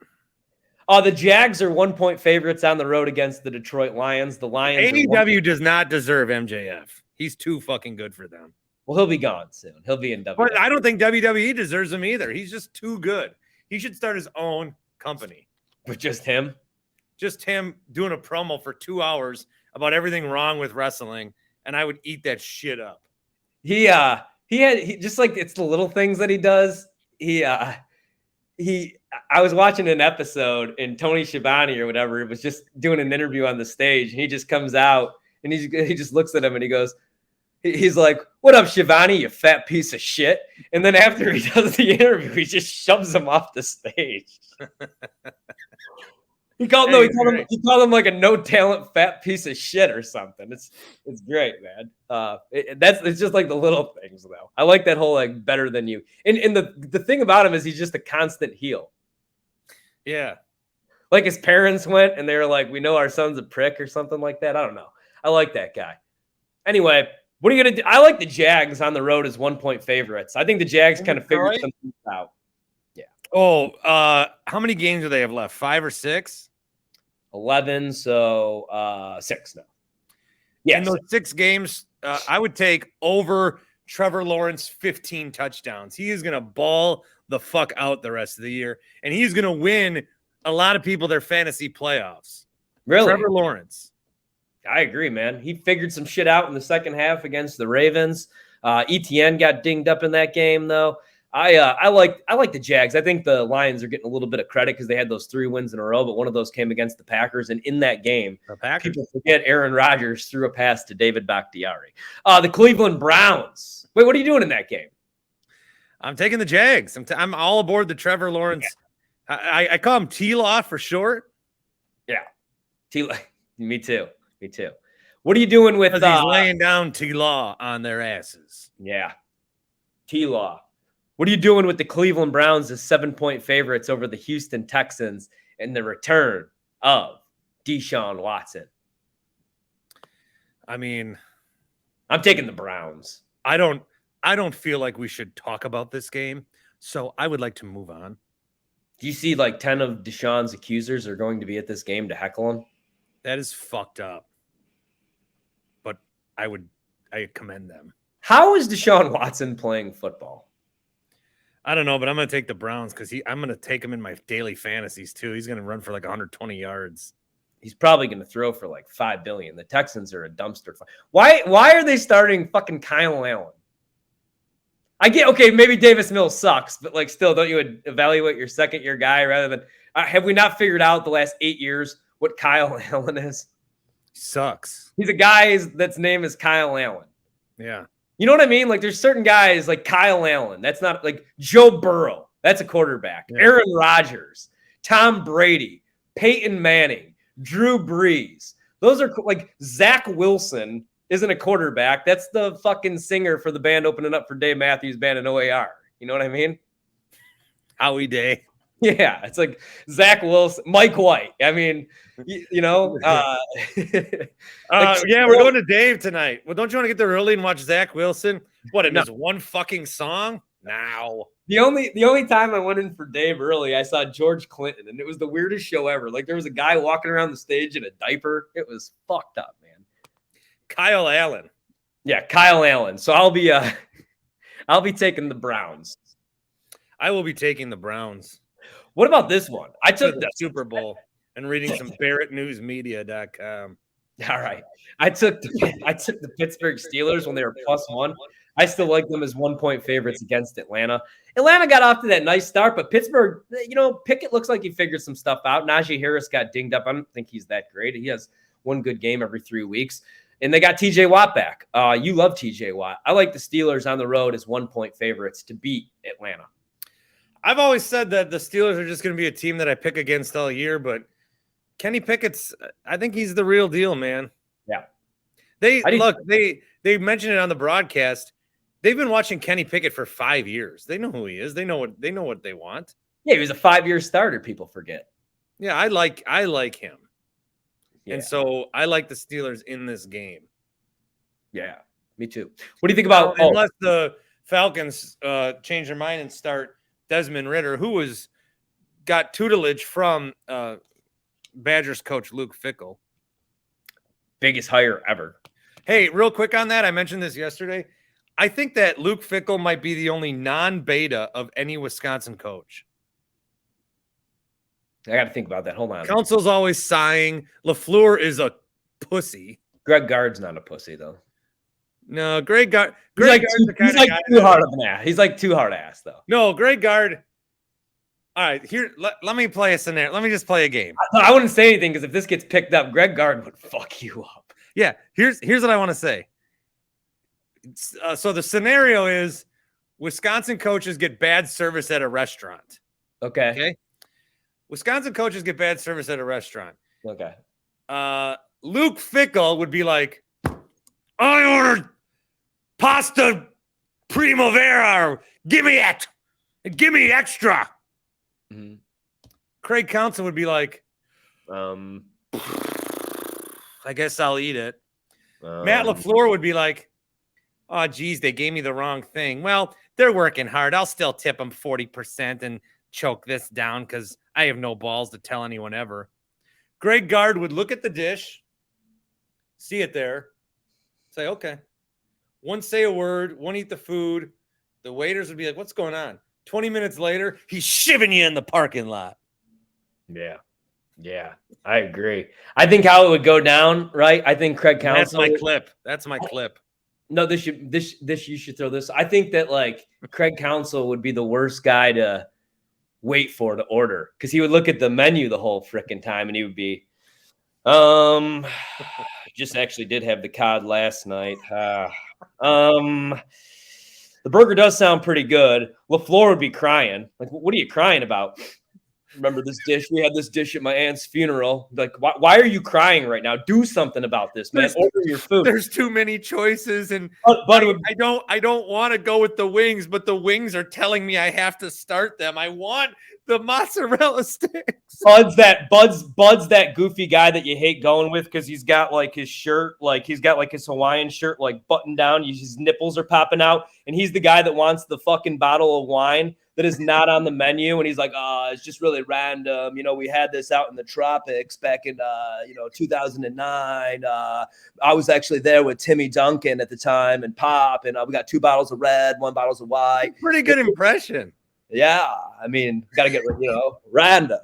The Jags are 1-point favorites on the road against the Detroit Lions. The Lions. AEW does not deserve MJF. He's too fucking good for them. Well, he'll be gone soon. He'll be in WWE. But I don't think WWE deserves him either. He's just too good. He should start his own company. But just him? Just him doing a promo for 2 hours about everything wrong with wrestling, and I would eat that shit up. He just like, it's the little things that he does. I was watching an episode and Tony Schiavone or whatever was just doing an interview on the stage, and he just comes out and he just looks at him and he goes, he's like, "What up, Schiavone, you fat piece of shit?" And then after he does the interview, he just shoves him off the stage. He called him like a no talent fat piece of shit or something. It's great, man. It's just like the little things though. I like that whole like better than you. And the thing about him is he's just a constant heel. Yeah. Like his parents went and they were like, "We know our son's a prick" or something like that. I don't know. I like that guy. Anyway, what are you gonna do? I like the Jags on the road as 1-point favorites. I think the Jags kind of figured something out. Yeah. Oh, how many games do they have left? 5 or 6? 11, so 6 now. Yeah, in those 6 games, I would take over Trevor Lawrence 15 touchdowns. He is going to ball the fuck out the rest of the year, and he's going to win a lot of people their fantasy playoffs. Really? Trevor Lawrence. I agree, man. He figured some shit out in the second half against the Ravens. ETN got dinged up in that game, though. I like the Jags. I think the Lions are getting a little bit of credit because they had those 3 wins in a row, but one of those came against the Packers. And in that game, people forget Aaron Rodgers threw a pass to David Bakhtiari. The Cleveland Browns. Wait, what are you doing in that game? I'm taking the Jags. I'm all aboard the Trevor Lawrence. Yeah. I call him T-Law for short. Yeah, T-Law. Me too. What are you doing with? He's laying down T-Law on their asses. Yeah, T-Law. What are you doing with the Cleveland Browns as 7-point favorites over the Houston Texans and the return of Deshaun Watson? I mean, I'm taking the Browns. I don't feel like we should talk about this game, so I would like to move on. Do you see like 10 of Deshaun's accusers are going to be at this game to heckle him? That is fucked up. But I commend them. How is Deshaun Watson playing football? I don't know, but I'm going to take the Browns because I'm going to take him in my daily fantasies too. He's going to run for like 120 yards. He's probably going to throw for like $5 billion. The Texans are a dumpster fire. Why are they starting fucking Kyle Allen? I get, okay, maybe Davis Mills sucks, but like still, don't you evaluate your second-year guy rather than have we not figured out the last 8 years what Kyle Allen is? Sucks. He's a guy that's name is Kyle Allen. Yeah. You know what I mean? Like there's certain guys like Kyle Allen. That's not like Joe Burrow. That's a quarterback. Yeah. Aaron Rodgers, Tom Brady, Peyton Manning, Drew Brees. Those are like Zach Wilson isn't a quarterback. That's the fucking singer for the band opening up for Dave Matthews Band and OAR. You know what I mean? Howie Day. Yeah, it's like Zach Wilson, Mike White. I mean, Yeah, we're going to Dave tonight. Well, don't you want to get there early and watch Zach Wilson? What, in No. his one fucking song? Now. The only time I went in for Dave early, I saw George Clinton, and it was the weirdest show ever. Like, there was a guy walking around the stage in a diaper. It was fucked up, man. Kyle Allen. Yeah, Kyle Allen. So I'll be taking the Browns. I will be taking the Browns. What about this one? I To took the Super Bowl and reading some BarrettNewsMedia.com. All right. I took the Pittsburgh Steelers when they were +1. I still like them as 1-point favorites against Atlanta. Atlanta got off to that nice start, but Pittsburgh, Pickett looks like he figured some stuff out. Najee Harris got dinged up. I don't think he's that great. He has one good game every 3 weeks. And they got TJ Watt back. You love TJ Watt. I like the Steelers on the road as 1-point favorites to beat Atlanta. I've always said that the Steelers are just going to be a team that I pick against all year, but Kenny Pickett's, I think he's the real deal, man. Yeah. They mentioned it on the broadcast. They've been watching Kenny Pickett for 5 years. They know who he is. They know what they want. Yeah, he was a 5-year starter, people forget. Yeah, I like him. Yeah. And so I like the Steelers in this game. Yeah, me too. What do you think about unless the Falcons change their mind and start Desmond Ridder, who got tutelage from Badgers coach Luke Fickell. Biggest hire ever. Hey, real quick on that, I mentioned this yesterday. I think that Luke Fickell might be the only non-beta of any Wisconsin coach. I got to think about that. Hold on. Council's always sighing. LaFleur is a pussy. Greg Gard's not a pussy, though. No, Greg Gard. He's like too hard of an ass. He's like too hard ass, though. No, Greg Gard. All right, here. Let me play a scenario. Let me just play a game. I wouldn't say anything because if this gets picked up, Greg Gard would fuck you up. Yeah. Here's what I want to say. So the scenario is Wisconsin coaches get bad service at a restaurant. Okay. Wisconsin coaches get bad service at a restaurant. Okay. Luke Fickell would be like, I ordered pasta primavera. Give me it. Give me extra. Mm-hmm. Craig Counsell would be like, I guess I'll eat it. Matt LaFleur would be like, oh, geez, they gave me the wrong thing. Well, they're working hard. I'll still tip them 40% and choke this down because I have no balls to tell anyone ever. Greg Gard would look at the dish, see it there, say, okay. One say a word, one eat the food. The waiters would be like, what's going on? 20 minutes later, he's shivving you in the parking lot. Yeah. Yeah, I agree. I think how it would go down, right? I think Craig Counsell. That's my clip. That's my clip. No, this you should throw this. I think that like Craig Counsell would be the worst guy to wait for to order because he would look at the menu the whole freaking time and he would be, just actually did have the cod last night. The burger does sound pretty good. LaFleur would be crying. Like, what are you crying about? Remember this dish? We had this dish at my aunt's funeral. Like, why are you crying right now? Do something about this, man. Order your food. There's too many choices, and but I don't want to go with the wings, but the wings are telling me I have to start them. I want the mozzarella sticks. Bud's that goofy guy that you hate going with because he's got like his shirt, like he's got like his Hawaiian shirt like buttoned down. His nipples are popping out, and he's the guy that wants the fucking bottle of wine that is not on the menu. And he's like, it's just really random. You know, we had this out in the tropics back in, 2009. I was actually there with Timmy Duncan at the time and Pop. And we got 2 bottles of red, 1 bottle of white. Pretty good impression. Yeah. I mean, got to get, random.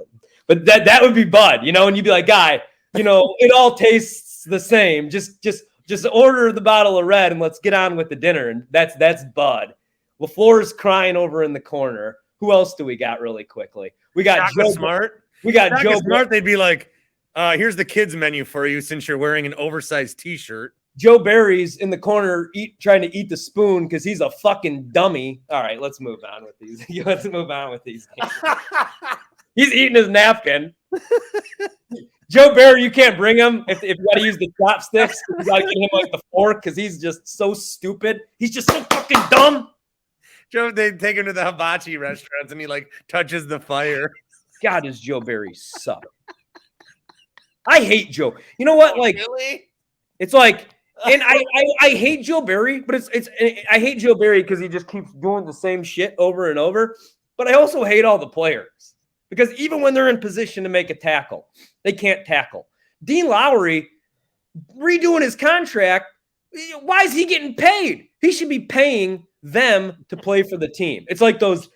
But that would be Bud, and you'd be like, guy, it all tastes the same. Just order the bottle of red and let's get on with the dinner. And that's Bud. LaFleur's crying over in the corner. Who else do we got really quickly? We got Joe Smart. We got Joe Smart. They'd be like, here's the kids menu for you since you're wearing an oversized T-shirt. Joe Barry's in the corner trying to eat the spoon because he's a fucking dummy. All right, let's move on with these. He's eating his napkin. Joe Barry, you can't bring him if you got to use the chopsticks. You got to get him like the fork because he's just so stupid. He's just so fucking dumb. Joe, they take him to the hibachi restaurants and he like touches the fire. God, does Joe Barry suck? I hate Joe. You know what? Like, really? it's like, and I hate Joe Barry, but I hate Joe Barry because he just keeps doing the same shit over and over. But I also hate all the players because even when they're in position to make a tackle, they can't tackle. Dean Lowry redoing his contract. Why is he getting paid? He should be paying them to play for the team. It's like those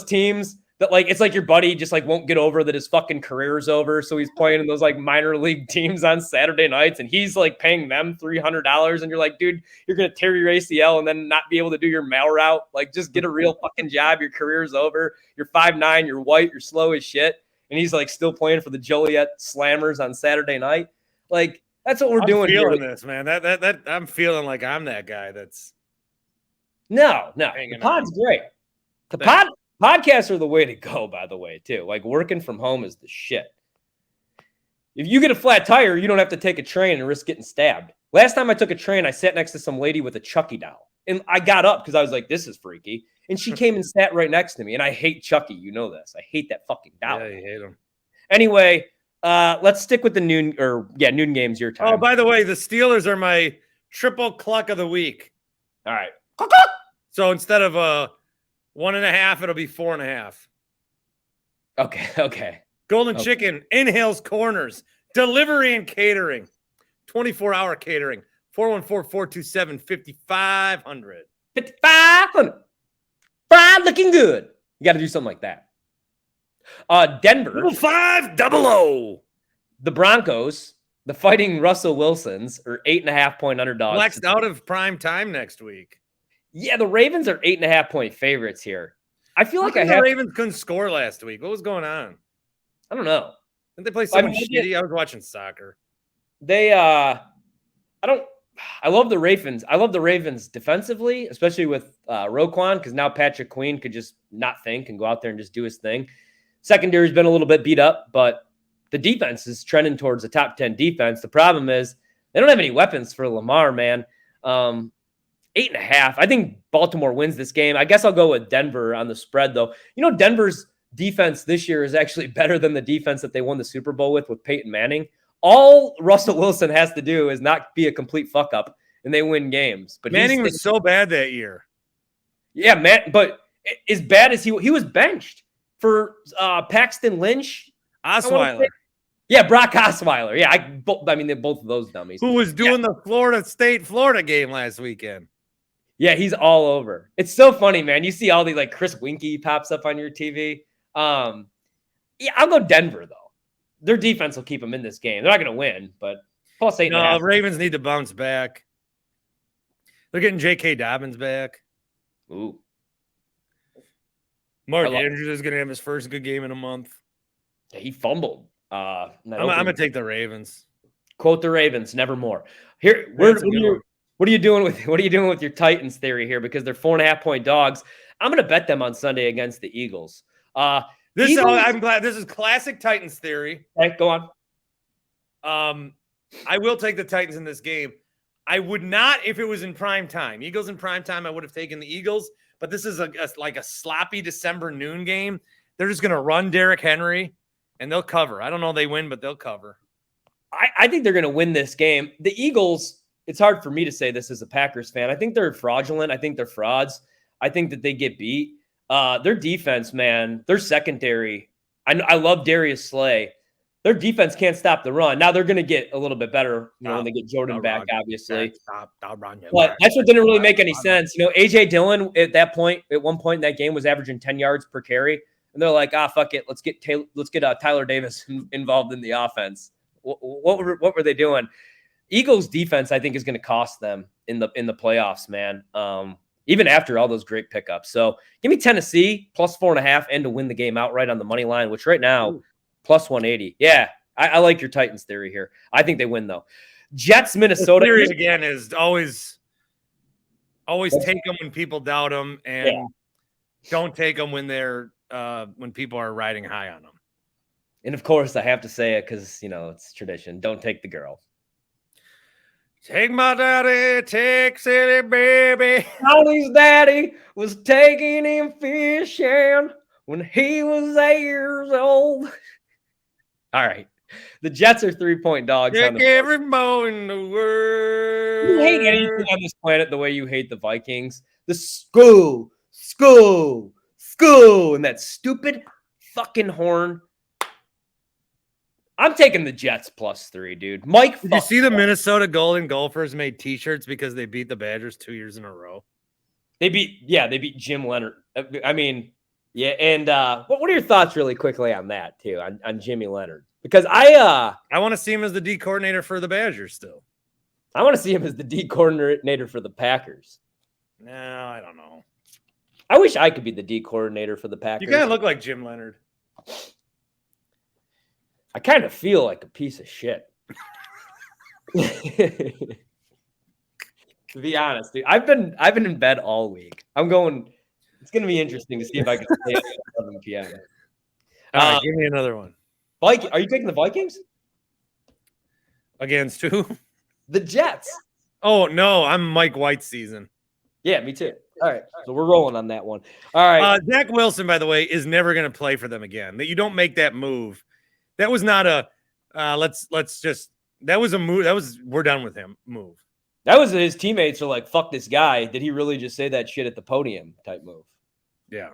teams that like, it's like your buddy just like won't get over that his fucking career is over. So he's playing in those like minor league teams on Saturday nights and he's like paying them $300. And you're like, dude, you're going to tear your ACL and then not be able to do your mail route. Like just get a real fucking job. Your career's over. You're 5'9", you're white, you're slow as shit. And he's like still playing for the Joliet Slammers on Saturday night. Like that's what we're doing here. I'm feeling this, man. That I'm feeling like I'm that guy that's No. The pod's great. Podcasts are the way to go, by the way, too. Like working from home is the shit. If you get a flat tire, you don't have to take a train and risk getting stabbed. Last time I took a train, I sat next to some lady with a Chucky doll. And I got up because I was like, this is freaky. And she came and sat right next to me. And I hate Chucky. You know this. I hate that fucking doll. Yeah, you hate him. Anyway, let's stick with the noon games your time. Oh, by the way, the Steelers are my triple cluck of the week. All right. So instead of 1.5, it'll be 4.5. Okay. Golden Chicken, Inhales Corners, Delivery and Catering, 24-hour catering, 414-427-5500. 5,500. Fried looking good. You got to do something like that. Denver. 500. The Broncos, the Fighting Russell Wilsons, are 8.5-point underdogs. Flexed out of prime time next week. Yeah, the Ravens are 8.5-point favorites here. I feel like the Ravens couldn't score last week. What was going on? I don't know. Didn't they play someone shitty? I was watching soccer. I love the Ravens. I love the Ravens defensively, especially with Roquan, because now Patrick Queen could just not think and go out there and just do his thing. Secondary's been a little bit beat up, but the defense is trending towards the top 10 defense. The problem is they don't have any weapons for Lamar, man. 8.5. I think Baltimore wins this game. I guess I'll go with Denver on the spread, though. You know, Denver's defense this year is actually better than the defense that they won the Super Bowl with Peyton Manning. All Russell Wilson has to do is not be a complete fuck up, and they win games. But Manning was so bad that year. Yeah, man. But as bad as he was benched for Paxton Lynch, Osweiler. Yeah, Brock Osweiler. Yeah, I mean, they're both of those dummies. Who was doing the Florida game last weekend. Yeah, he's all over. It's so funny, man. You see all these, like, Chris Winkie pops up on your TV. Yeah, I'll go Denver, though. Their defense will keep them in this game. They're not going to win, but plus 8.5. No, Ravens need to bounce back. They're getting J.K. Dobbins back. Ooh. Mark Andrews is going to have his first good game in a month. Yeah, he fumbled. I'm going to take the Ravens. Quote the Ravens, nevermore. Here, what are you doing with your Titans theory here? Because they're 4.5-point dogs. I'm going to bet them on Sunday against the Eagles. I'm glad this is classic Titans theory. Okay, go on. I will take the Titans in this game. I would not if it was in prime time. Eagles in prime time, I would have taken the Eagles. But this is like a sloppy December noon game. They're just going to run Derrick Henry, and they'll cover. I don't know if they win, but they'll cover. I think they're going to win this game. The Eagles, it's hard for me to say this as a Packers fan. I think they're fraudulent. I think they're frauds. I think that they get beat. Their defense, man, their secondary. I love Darius Slay. Their defense can't stop the run. Now they're going to get a little bit better, when they get Jordan back, obviously. But that's what didn't really make any sense. AJ Dillon at one point in that game was averaging 10 yards per carry, and they're like, fuck it, let's get Tyler Davis involved in the offense. What were they doing? Eagles defense, I think, is going to cost them in the playoffs, man. Even after all those great pickups. So give me Tennessee plus 4.5 and to win the game outright on the money line, which right now plus 180. Yeah, I like your Titans theory here. I think they win though. Jets, Minnesota. The theory again is always take them when people doubt them, and don't take them when when people are riding high on them. And of course, I have to say it because it's tradition. Don't take the girl. Take my daddy, take city baby. Tony's daddy was taking him fishing when he was 8 years old. All right. The Jets are 3-point dogs. Take every boy in the world. You hate anything on this planet the way you hate the Vikings. The school, and that stupid fucking horn. I'm taking the Jets +3, dude. Mike, did you see the Minnesota Golden Gophers made T-shirts because they beat the Badgers 2 years in a row? They beat Jim Leonard. I mean, yeah. And what are your thoughts, really quickly, on that too, on Jimmy Leonard? Because I want to see him as the D coordinator for the Badgers still. I want to see him as the D coordinator for the Packers. No, I don't know. I wish I could be the D coordinator for the Packers. You kind of look like Jim Leonard. I kind of feel like a piece of shit. To be honest, dude, I've been in bed all week. It's going to be interesting to see if I can stay up at 7 p.m. All right, give me another one. Are you taking the Vikings? Against who? The Jets. Oh, no, I'm Mike White season. Yeah, me too. All right, so we're rolling on that one. All right. Zach Wilson, by the way, is never going to play for them again. That you don't make that move. That was not a that was a move. We're done with him move. That was his teammates are like, fuck this guy. Did he really just say that shit at the podium type move? Yeah.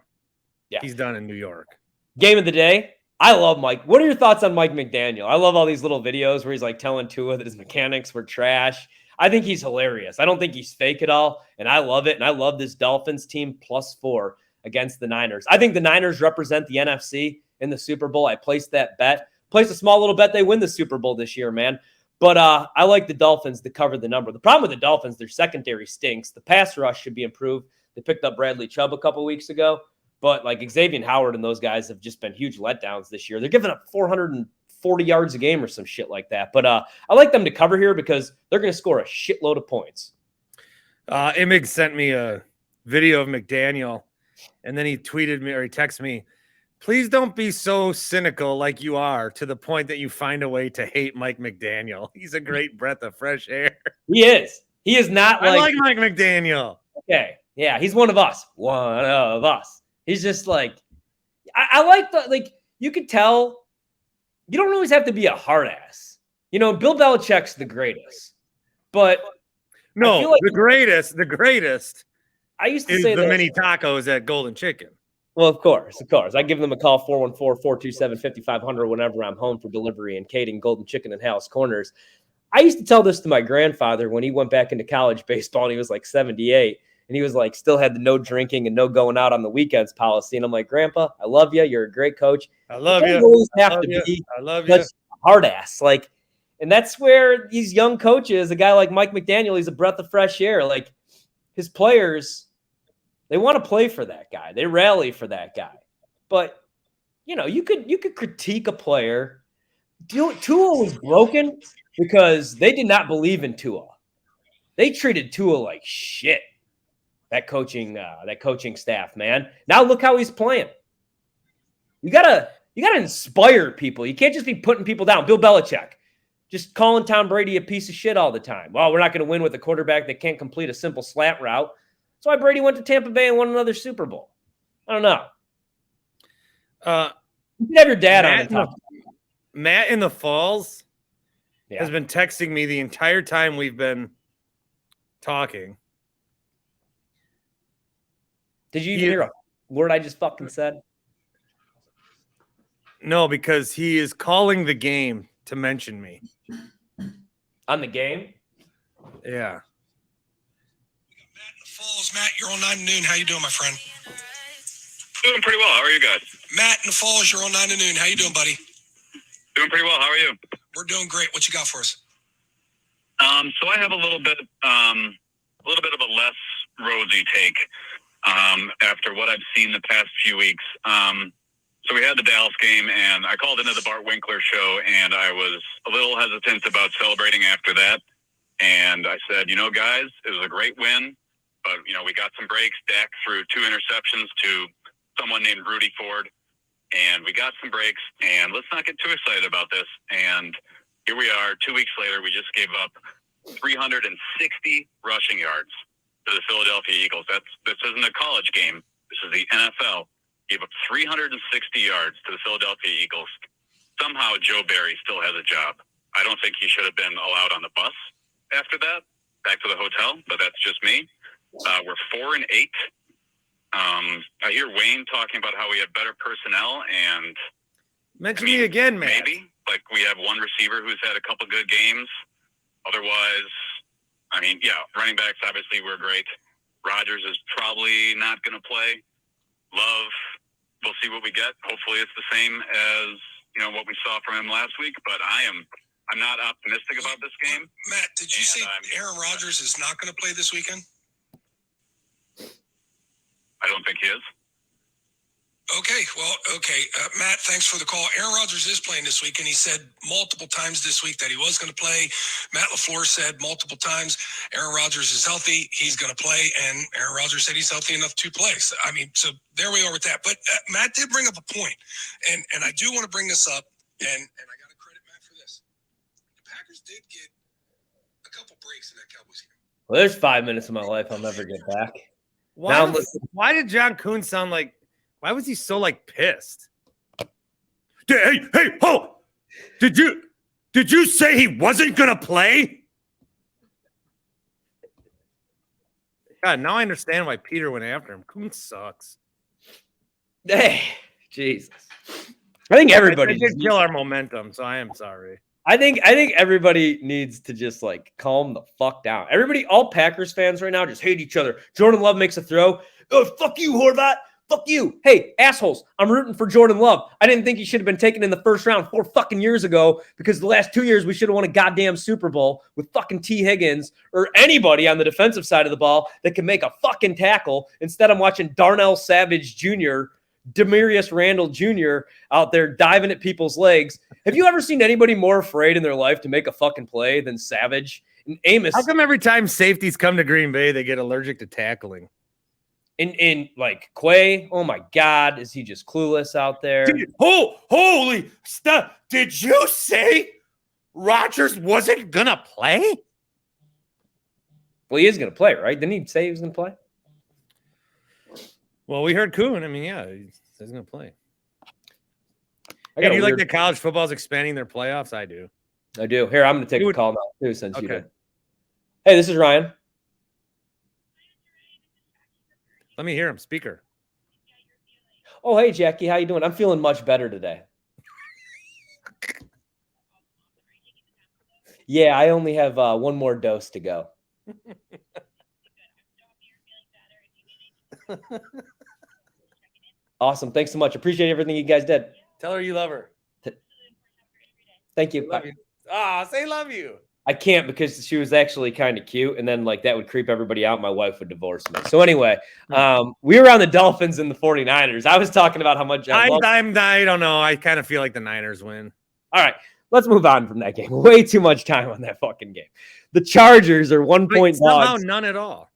Yeah. He's done in New York. Game of the day. I love Mike. What are your thoughts on Mike McDaniel? I love all these little videos where he's like telling Tua that his mechanics were trash. I think he's hilarious. I don't think he's fake at all. And I love it. And I love this Dolphins team +4 against the Niners. I think the Niners represent the NFC in the Super Bowl. I placed that bet. Placed a small little bet they win the Super Bowl this year, man. But I like the Dolphins to cover the number. The problem with the Dolphins, their secondary stinks. The pass rush should be improved. They picked up Bradley Chubb a couple weeks ago. But like Xavier Howard and those guys have just been huge letdowns this year. They're giving up 440 yards a game or some shit like that. But I like them to cover here because they're going to score a shitload of points. Imig sent me a video of McDaniel, and then he tweeted me or he texted me, please don't be so cynical like you are to the point that you find a way to hate Mike McDaniel. He's a great breath of fresh air. He is. He is not like... I like Mike McDaniel. Okay. Yeah, he's one of us. One of us. He's just like... I like the... Like, you could tell... You don't always have to be a hard ass. You know, Bill Belichick's the greatest. But... No, like the greatest. I used to say the mini tacos at Golden Chicken. Well, of course. I give them a call, 414-427-5500 whenever I'm home for delivery and catering Golden Chicken and House Corners. I used to tell this to my grandfather when he went back into college baseball and he was like 78 and he was like still had the no drinking and no going out on the weekends policy. And I'm like, Grandpa, I love you. You're a great coach. I love you. Always have to be I love you. Hard ass. Like, and that's where these young coaches, a guy like Mike McDaniel, he's a breath of fresh air. Like his players, they want to play for that guy. They rally for that guy. But, you know, you could critique a player. Tua was broken because they did not believe in Tua. They treated Tua like shit. That coaching staff, man. Now look how he's playing. You gotta inspire people. You can't just be putting people down. Bill Belichick, just calling Tom Brady a piece of shit all the time. Well, we're not going to win with a quarterback that can't complete a simple slant route. That's why Brady went to Tampa Bay and won another Super Bowl. I don't know. You can have your dad on and talk. Matt in the Falls has been texting me the entire time we've been talking. Did you even hear a word I just fucking said? No, because he is calling the game to mention me. On the game? Yeah. Falls, Matt, you're on 9 to noon. How you doing, my friend? Doing pretty well. How are you guys? Matt in the Falls, you're on 9 to noon. How you doing, buddy? Doing pretty well. How are you? We're doing great. What you got for us? So I have a little bit of a less rosy take after what I've seen the past few weeks. So we had the Dallas game, and I called into the Bart Winkler show, and I was a little hesitant about celebrating after that. And I said, guys, it was a great win. But, we got some breaks. Dak threw 2 interceptions to someone named Rudy Ford. And we got some breaks. And let's not get too excited about this. And here we are 2 weeks later. We just gave up 360 rushing yards to the Philadelphia Eagles. This isn't a college game. This is the NFL. Gave up 360 yards to the Philadelphia Eagles. Somehow Joe Barry still has a job. I don't think he should have been allowed on the bus after that, back to the hotel, but that's just me. We're 4-8. I hear Wayne talking about how we have better personnel, and Mention me again, man. maybe. Like, we have one receiver who's had a couple good games. Otherwise, running backs, obviously, we're great. Rodgers is probably not going to play. Love, we'll see what we get. Hopefully it's the same as, what we saw from him last week, but I'm not optimistic about this game. Matt, did you say Aaron Rodgers is not going to play this weekend? I don't think he is. Okay. Matt, thanks for the call. Aaron Rodgers is playing this week, and he said multiple times this week that he was going to play. Matt LaFleur said multiple times Aaron Rodgers is healthy. He's going to play, and Aaron Rodgers said he's healthy enough to play. So there we are with that. But Matt did bring up a point, and I do want to bring this up, and I got to credit Matt for this. The Packers did get a couple breaks in that Cowboys game. Well, there's 5 minutes of my life I'll never get back. Why did John Kuhn sound like? Why was he so pissed? Hey, ho! Did you say he wasn't gonna play? God, now I understand why Peter went after him. Kuhn sucks. Hey, Jesus. I think everybody I did kill our momentum, so I am sorry. I think everybody needs to just calm the fuck down. Everybody, all Packers fans right now just hate each other. Jordan Love makes a throw. Oh, fuck you, Horvat. Fuck you. Hey, assholes, I'm rooting for Jordan Love. I didn't think he should have been taken in the first round 4 fucking years ago because the last 2 years we should have won a goddamn Super Bowl with fucking T. Higgins or anybody on the defensive side of the ball that can make a fucking tackle. Instead, I'm watching Darnell Savage Jr., Demarius Randall Jr. out there diving at people's legs. Have you ever seen anybody more afraid in their life to make a fucking play than Savage? And Amos. How come every time safeties come to Green Bay, they get allergic to tackling? In Quay, oh my God, is he just clueless out there? Holy stuff. Did you say Rodgers wasn't going to play? Well, he is going to play, right? Didn't he say he was going to play? Well, we heard Kuhn. He's going to play. Do you like that college football is expanding their playoffs? I do. Here, I'm going to take a call now, too, since you okay. did. Hey, this is Ryan. Let me hear him. Speaker. Oh, hey, Jackie. How you doing? I'm feeling much better today. Yeah, I only have one more dose to go. Awesome. Thanks so much. Appreciate everything you guys did. Tell her you love her. Thank you. Love you. Say love you. I can't because she was actually kind of cute, and then that would creep everybody out. My wife would divorce me. So anyway, we were on the Dolphins and the 49ers. I was talking about how much I don't know. I kind of feel like the Niners win. All right, let's move on from that game. Way too much time on that fucking game. The Chargers are 1 point somehow dogs. None at all.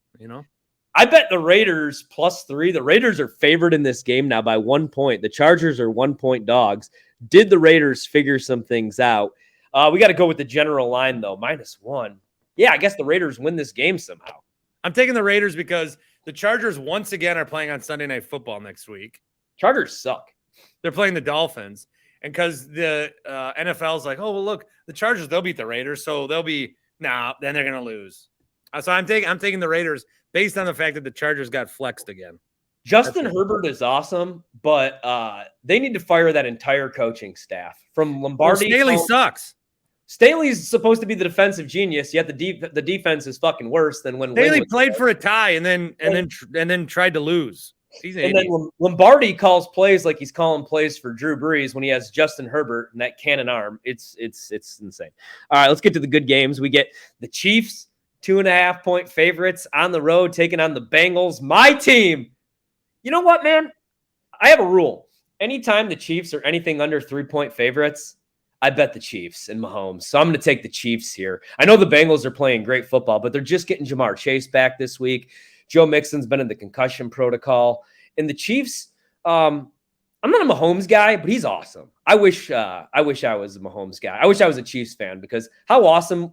I bet the Raiders +3. The Raiders are favored in this game now by 1 point. The Chargers are 1 point dogs. Did the Raiders figure some things out? We got to go with the general line, though. -1. Yeah, I guess the Raiders win this game somehow. I'm taking the Raiders because the Chargers once again are playing on Sunday Night Football next week. Chargers suck. They're playing the Dolphins. And because the NFL's like, oh, well, look, the Chargers, they'll beat the Raiders. So they'll be, then they're going to lose. So I'm taking the Raiders based on the fact that the Chargers got flexed again. Justin Herbert is awesome, but they need to fire that entire coaching staff. From Lombardi. Staley sucks. Staley's supposed to be the defensive genius, yet the defense is fucking worse than when Staley played for a tie and then tried to lose. And then Lombardi calls plays like he's calling plays for Drew Brees when he has Justin Herbert and that cannon arm. It's insane. All right, let's get to the good games. We get the Chiefs, 2.5 point favorites on the road, taking on the Bengals. My team. You know what, man? I have a rule. Anytime the Chiefs are anything under 3 point favorites, I bet the Chiefs and Mahomes. So I'm going to take the Chiefs here. I know the Bengals are playing great football, but they're just getting Jamar Chase back this week. Joe Mixon's been in the concussion protocol. And the Chiefs, I'm not a Mahomes guy, but he's awesome. I wish I was a Mahomes guy. I wish I was a Chiefs fan because how awesome.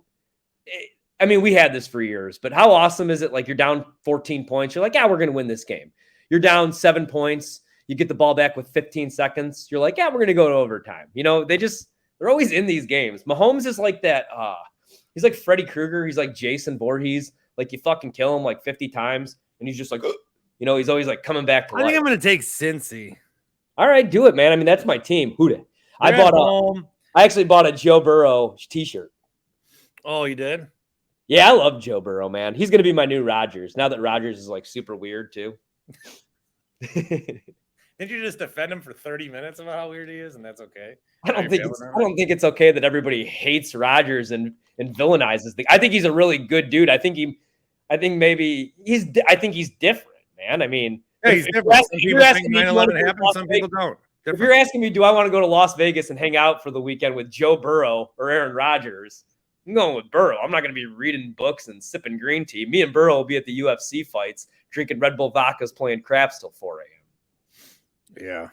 I mean, we had this for years, but how awesome is it? Like, you're down 14 points. You're like, yeah, we're going to win this game. You're down 7 points. You get the ball back with 15 seconds. You're like, yeah, we're going to go to overtime. You know, they're always in these games. Mahomes is like that. He's like Freddy Krueger. He's like Jason Voorhees. Like, you fucking kill him like 50 times, and he's just like, you know, he's always like coming back to life. I think I'm going to take Cincy. All right, do it, man. I mean, that's my team. Who did? I actually bought a Joe Burrow t-shirt. Oh, you did? Yeah, I love Joe Burrow, man. He's going to be my new Rodgers. Now that Rodgers is like super weird too. Didn't you just defend him for 30 minutes about how weird he is, and that's okay? I don't think it's okay that everybody hates Rodgers and villainizes the. I think he's a really good dude. I think he's different, man. I mean, yeah, he's different. Some people think 9/11 happened, some people don't. If you're asking me, do I want to go to Las Vegas and hang out for the weekend with Joe Burrow or Aaron Rodgers? I'm going with Burrow. I'm not going to be reading books and sipping green tea. Me and Burrow will be at the UFC fights, drinking Red Bull vodkas, playing craps till 4 a.m. Yeah,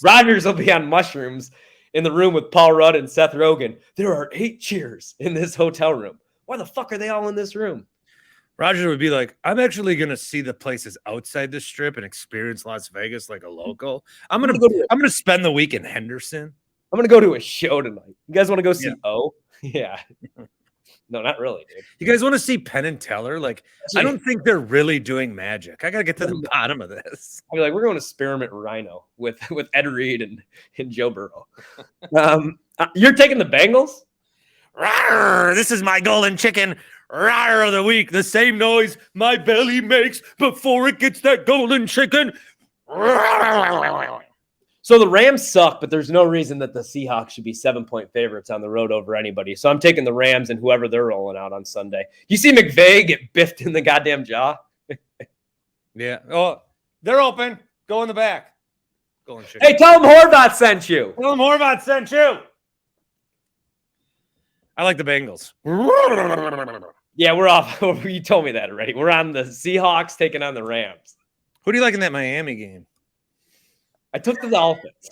Rodgers will be on mushrooms in the room with Paul Rudd and Seth Rogen. There are 8 cheers in this hotel room. Why the fuck are they all in this room? Rodgers would be like, I'm actually going to see the places outside the strip and experience Las Vegas like a local. I'm going to spend the week in Henderson. I'm going to go to a show tonight. You guys want to go see O? Yeah. No, not really, dude. You guys want to see Penn and Teller? Like, I don't think they're really doing magic. I got to get to the bottom of this. I'll be like, we're going to Spearmint Rhino with Ed Reed and Joe Burrow. You're taking the Bengals? Rawr, this is my golden chicken. Rawr of the week. The same noise my belly makes before it gets that golden chicken. So the Rams suck, but there's no reason that the Seahawks should be 7-point favorites on the road over anybody. So I'm taking the Rams and whoever they're rolling out on Sunday. You see McVay get biffed in the goddamn jaw? Yeah. Oh, they're open. Go in the back. Golden chicken. Hey, tell them Horvat sent you. Tell them Horvat sent you. I like the Bengals. Yeah, we're off. You told me that already. We're on the Seahawks taking on the Rams. Who do you like in that Miami game? I took the Dolphins.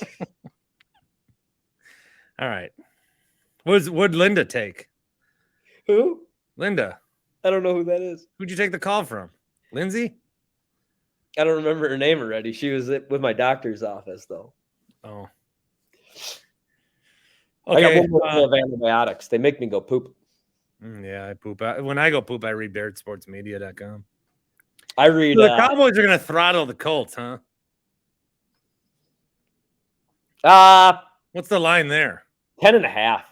All right. What'd Linda take? Who? Linda. I don't know who that is. Who'd you take the call from? Lindsay? I don't remember her name already. She was with my doctor's office, though. Oh. Okay. I got one more of antibiotics. They make me go poop. Yeah, I poop. When I go poop, I read BairdSportsMedia.com. I read. So the Cowboys are going to throttle the Colts, huh? What's the line there? 10.5.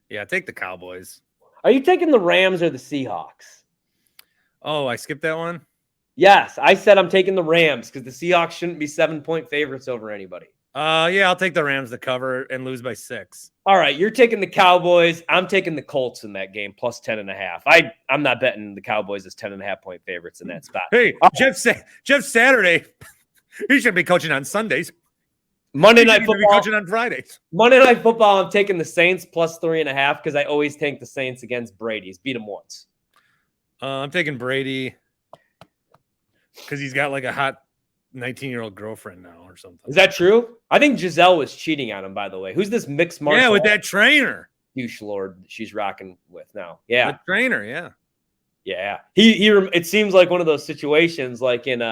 Yeah, take the Cowboys. Are you taking the Rams or the Seahawks? Oh, I skipped that one? Yes, I said I'm taking the Rams because the Seahawks shouldn't be 7-point favorites over anybody. Yeah, I'll take the Rams to cover and lose by 6. All right, you're taking the Cowboys. I'm taking the Colts in that game, plus 10.5. I'm not betting the Cowboys as 10.5-point favorites in that spot. Hey, Jeff Saturday, he should be coaching on Sundays. Monday Night Football. Coaching on Fridays. Monday Night Football, I'm taking the Saints plus 3.5 because I always take the Saints against Brady's. Beat them once. I'm taking Brady because he's got like a hot 19-year-old girlfriend now or something. Is that true? I think Giselle was cheating on him, by the way. Who's this mixed martial? Yeah, with that trainer. Douche lord she's rocking with now. Yeah. The trainer, yeah. Yeah. He it seems like one of those situations like in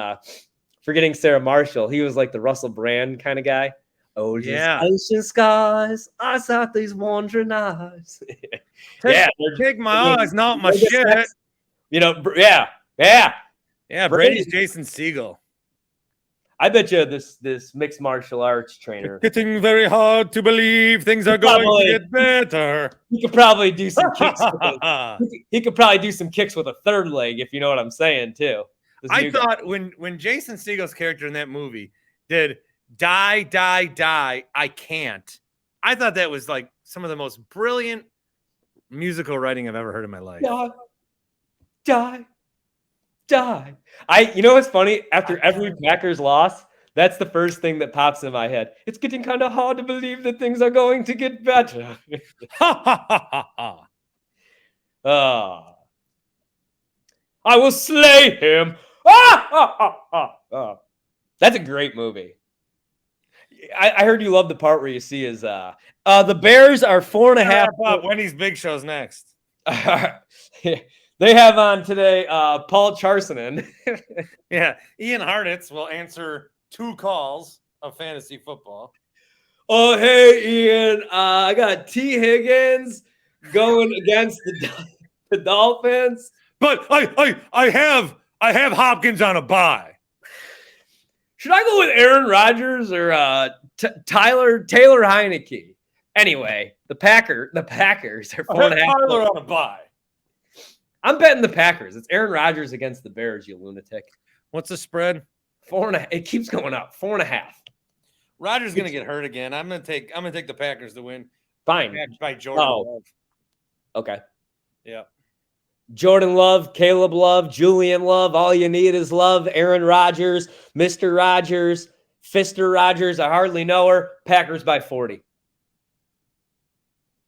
Forgetting Sarah Marshall. He was like the Russell Brand kind of guy. Oh, yeah. Ancient skies, I saw these wandering eyes. Take my eyes, not my shit. You know, yeah. Yeah, Brady's Jason Segel. I bet you this mixed martial arts trainer. It's getting very hard to believe things are going to get better. He could probably do some kicks. He could probably do some kicks with a third leg, if you know what I'm saying, too. I thought when Jason Segel's character in that movie did die, I can't. I thought that was like some of the most brilliant musical writing I've ever heard in my life. Die. You know what's funny? After every Packers loss, that's the first thing that pops in my head. It's getting kind of hard to believe that things are going to get better. I will slay him. That's a great movie. I heard you love the part where you see his the Bears are 4.5. Wendy's Big Show's next. They have on today Paul Charsonen. Yeah, Ian Harnitz will answer 2 calls of fantasy football. Oh, hey, Ian. I got T. Higgins going against the Dolphins. But I have Hopkins on a bye. Should I go with Aaron Rodgers or Taylor Heineke? Anyway, the Packers are 4.5. Tyler on a bye. I'm betting the Packers. It's Aaron Rodgers against the Bears, you lunatic. What's the spread? 4.5. It keeps going up. 4.5. Rodgers gonna get hurt again. I'm gonna take the Packers to win. Fine. Backed by Jordan Love. Okay. Yeah. Jordan Love, Caleb Love, Julian Love. All you need is love. Aaron Rodgers, Mr. Rodgers, Fister Rodgers. I hardly know her. Packers by 40.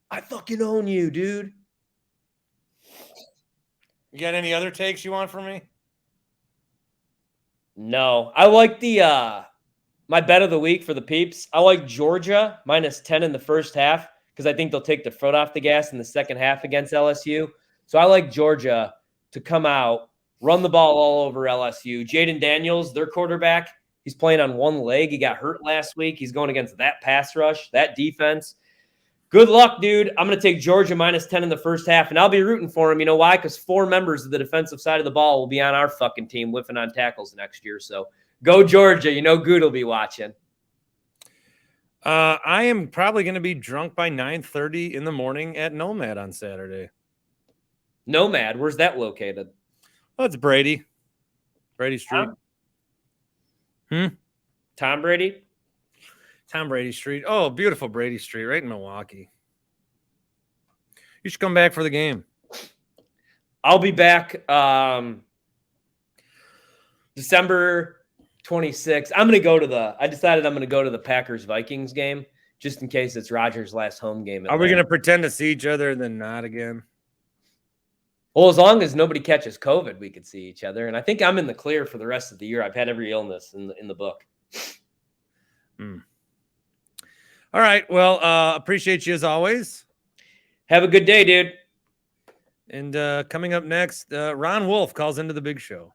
I fucking own you, dude. You got any other takes you want from me? No. I like my bet of the week for the peeps. I like Georgia -10 in the first half because I think they'll take their foot off the gas in the second half against LSU. So I like Georgia to come out, run the ball all over LSU. Jaden Daniels, their quarterback, he's playing on one leg. He got hurt last week. He's going against that pass rush, that defense. Good luck, dude. I'm going to take Georgia -10 in the first half, and I'll be rooting for him. You know why? Because 4 members of the defensive side of the ball will be on our fucking team whiffing on tackles next year. So go Georgia. You know Good will be watching. I am probably going to be drunk by 9:30 in the morning at Nomad on Saturday. Nomad, where's that located? Oh, it's Brady Street. Tom Brady? Tom Brady Street. Oh, beautiful Brady Street, right in Milwaukee. You should come back for the game. I'll be back December 26th. I decided I'm going to go to the Packers-Vikings game just in case it's Rodgers' last home game. Are we going to pretend to see each other and then not again? Well, as long as nobody catches COVID, we could see each other. And I think I'm in the clear for the rest of the year. I've had every illness in the book. All right. Well, appreciate you as always. Have a good day, dude. And coming up next, Ron Wolf calls into the big show.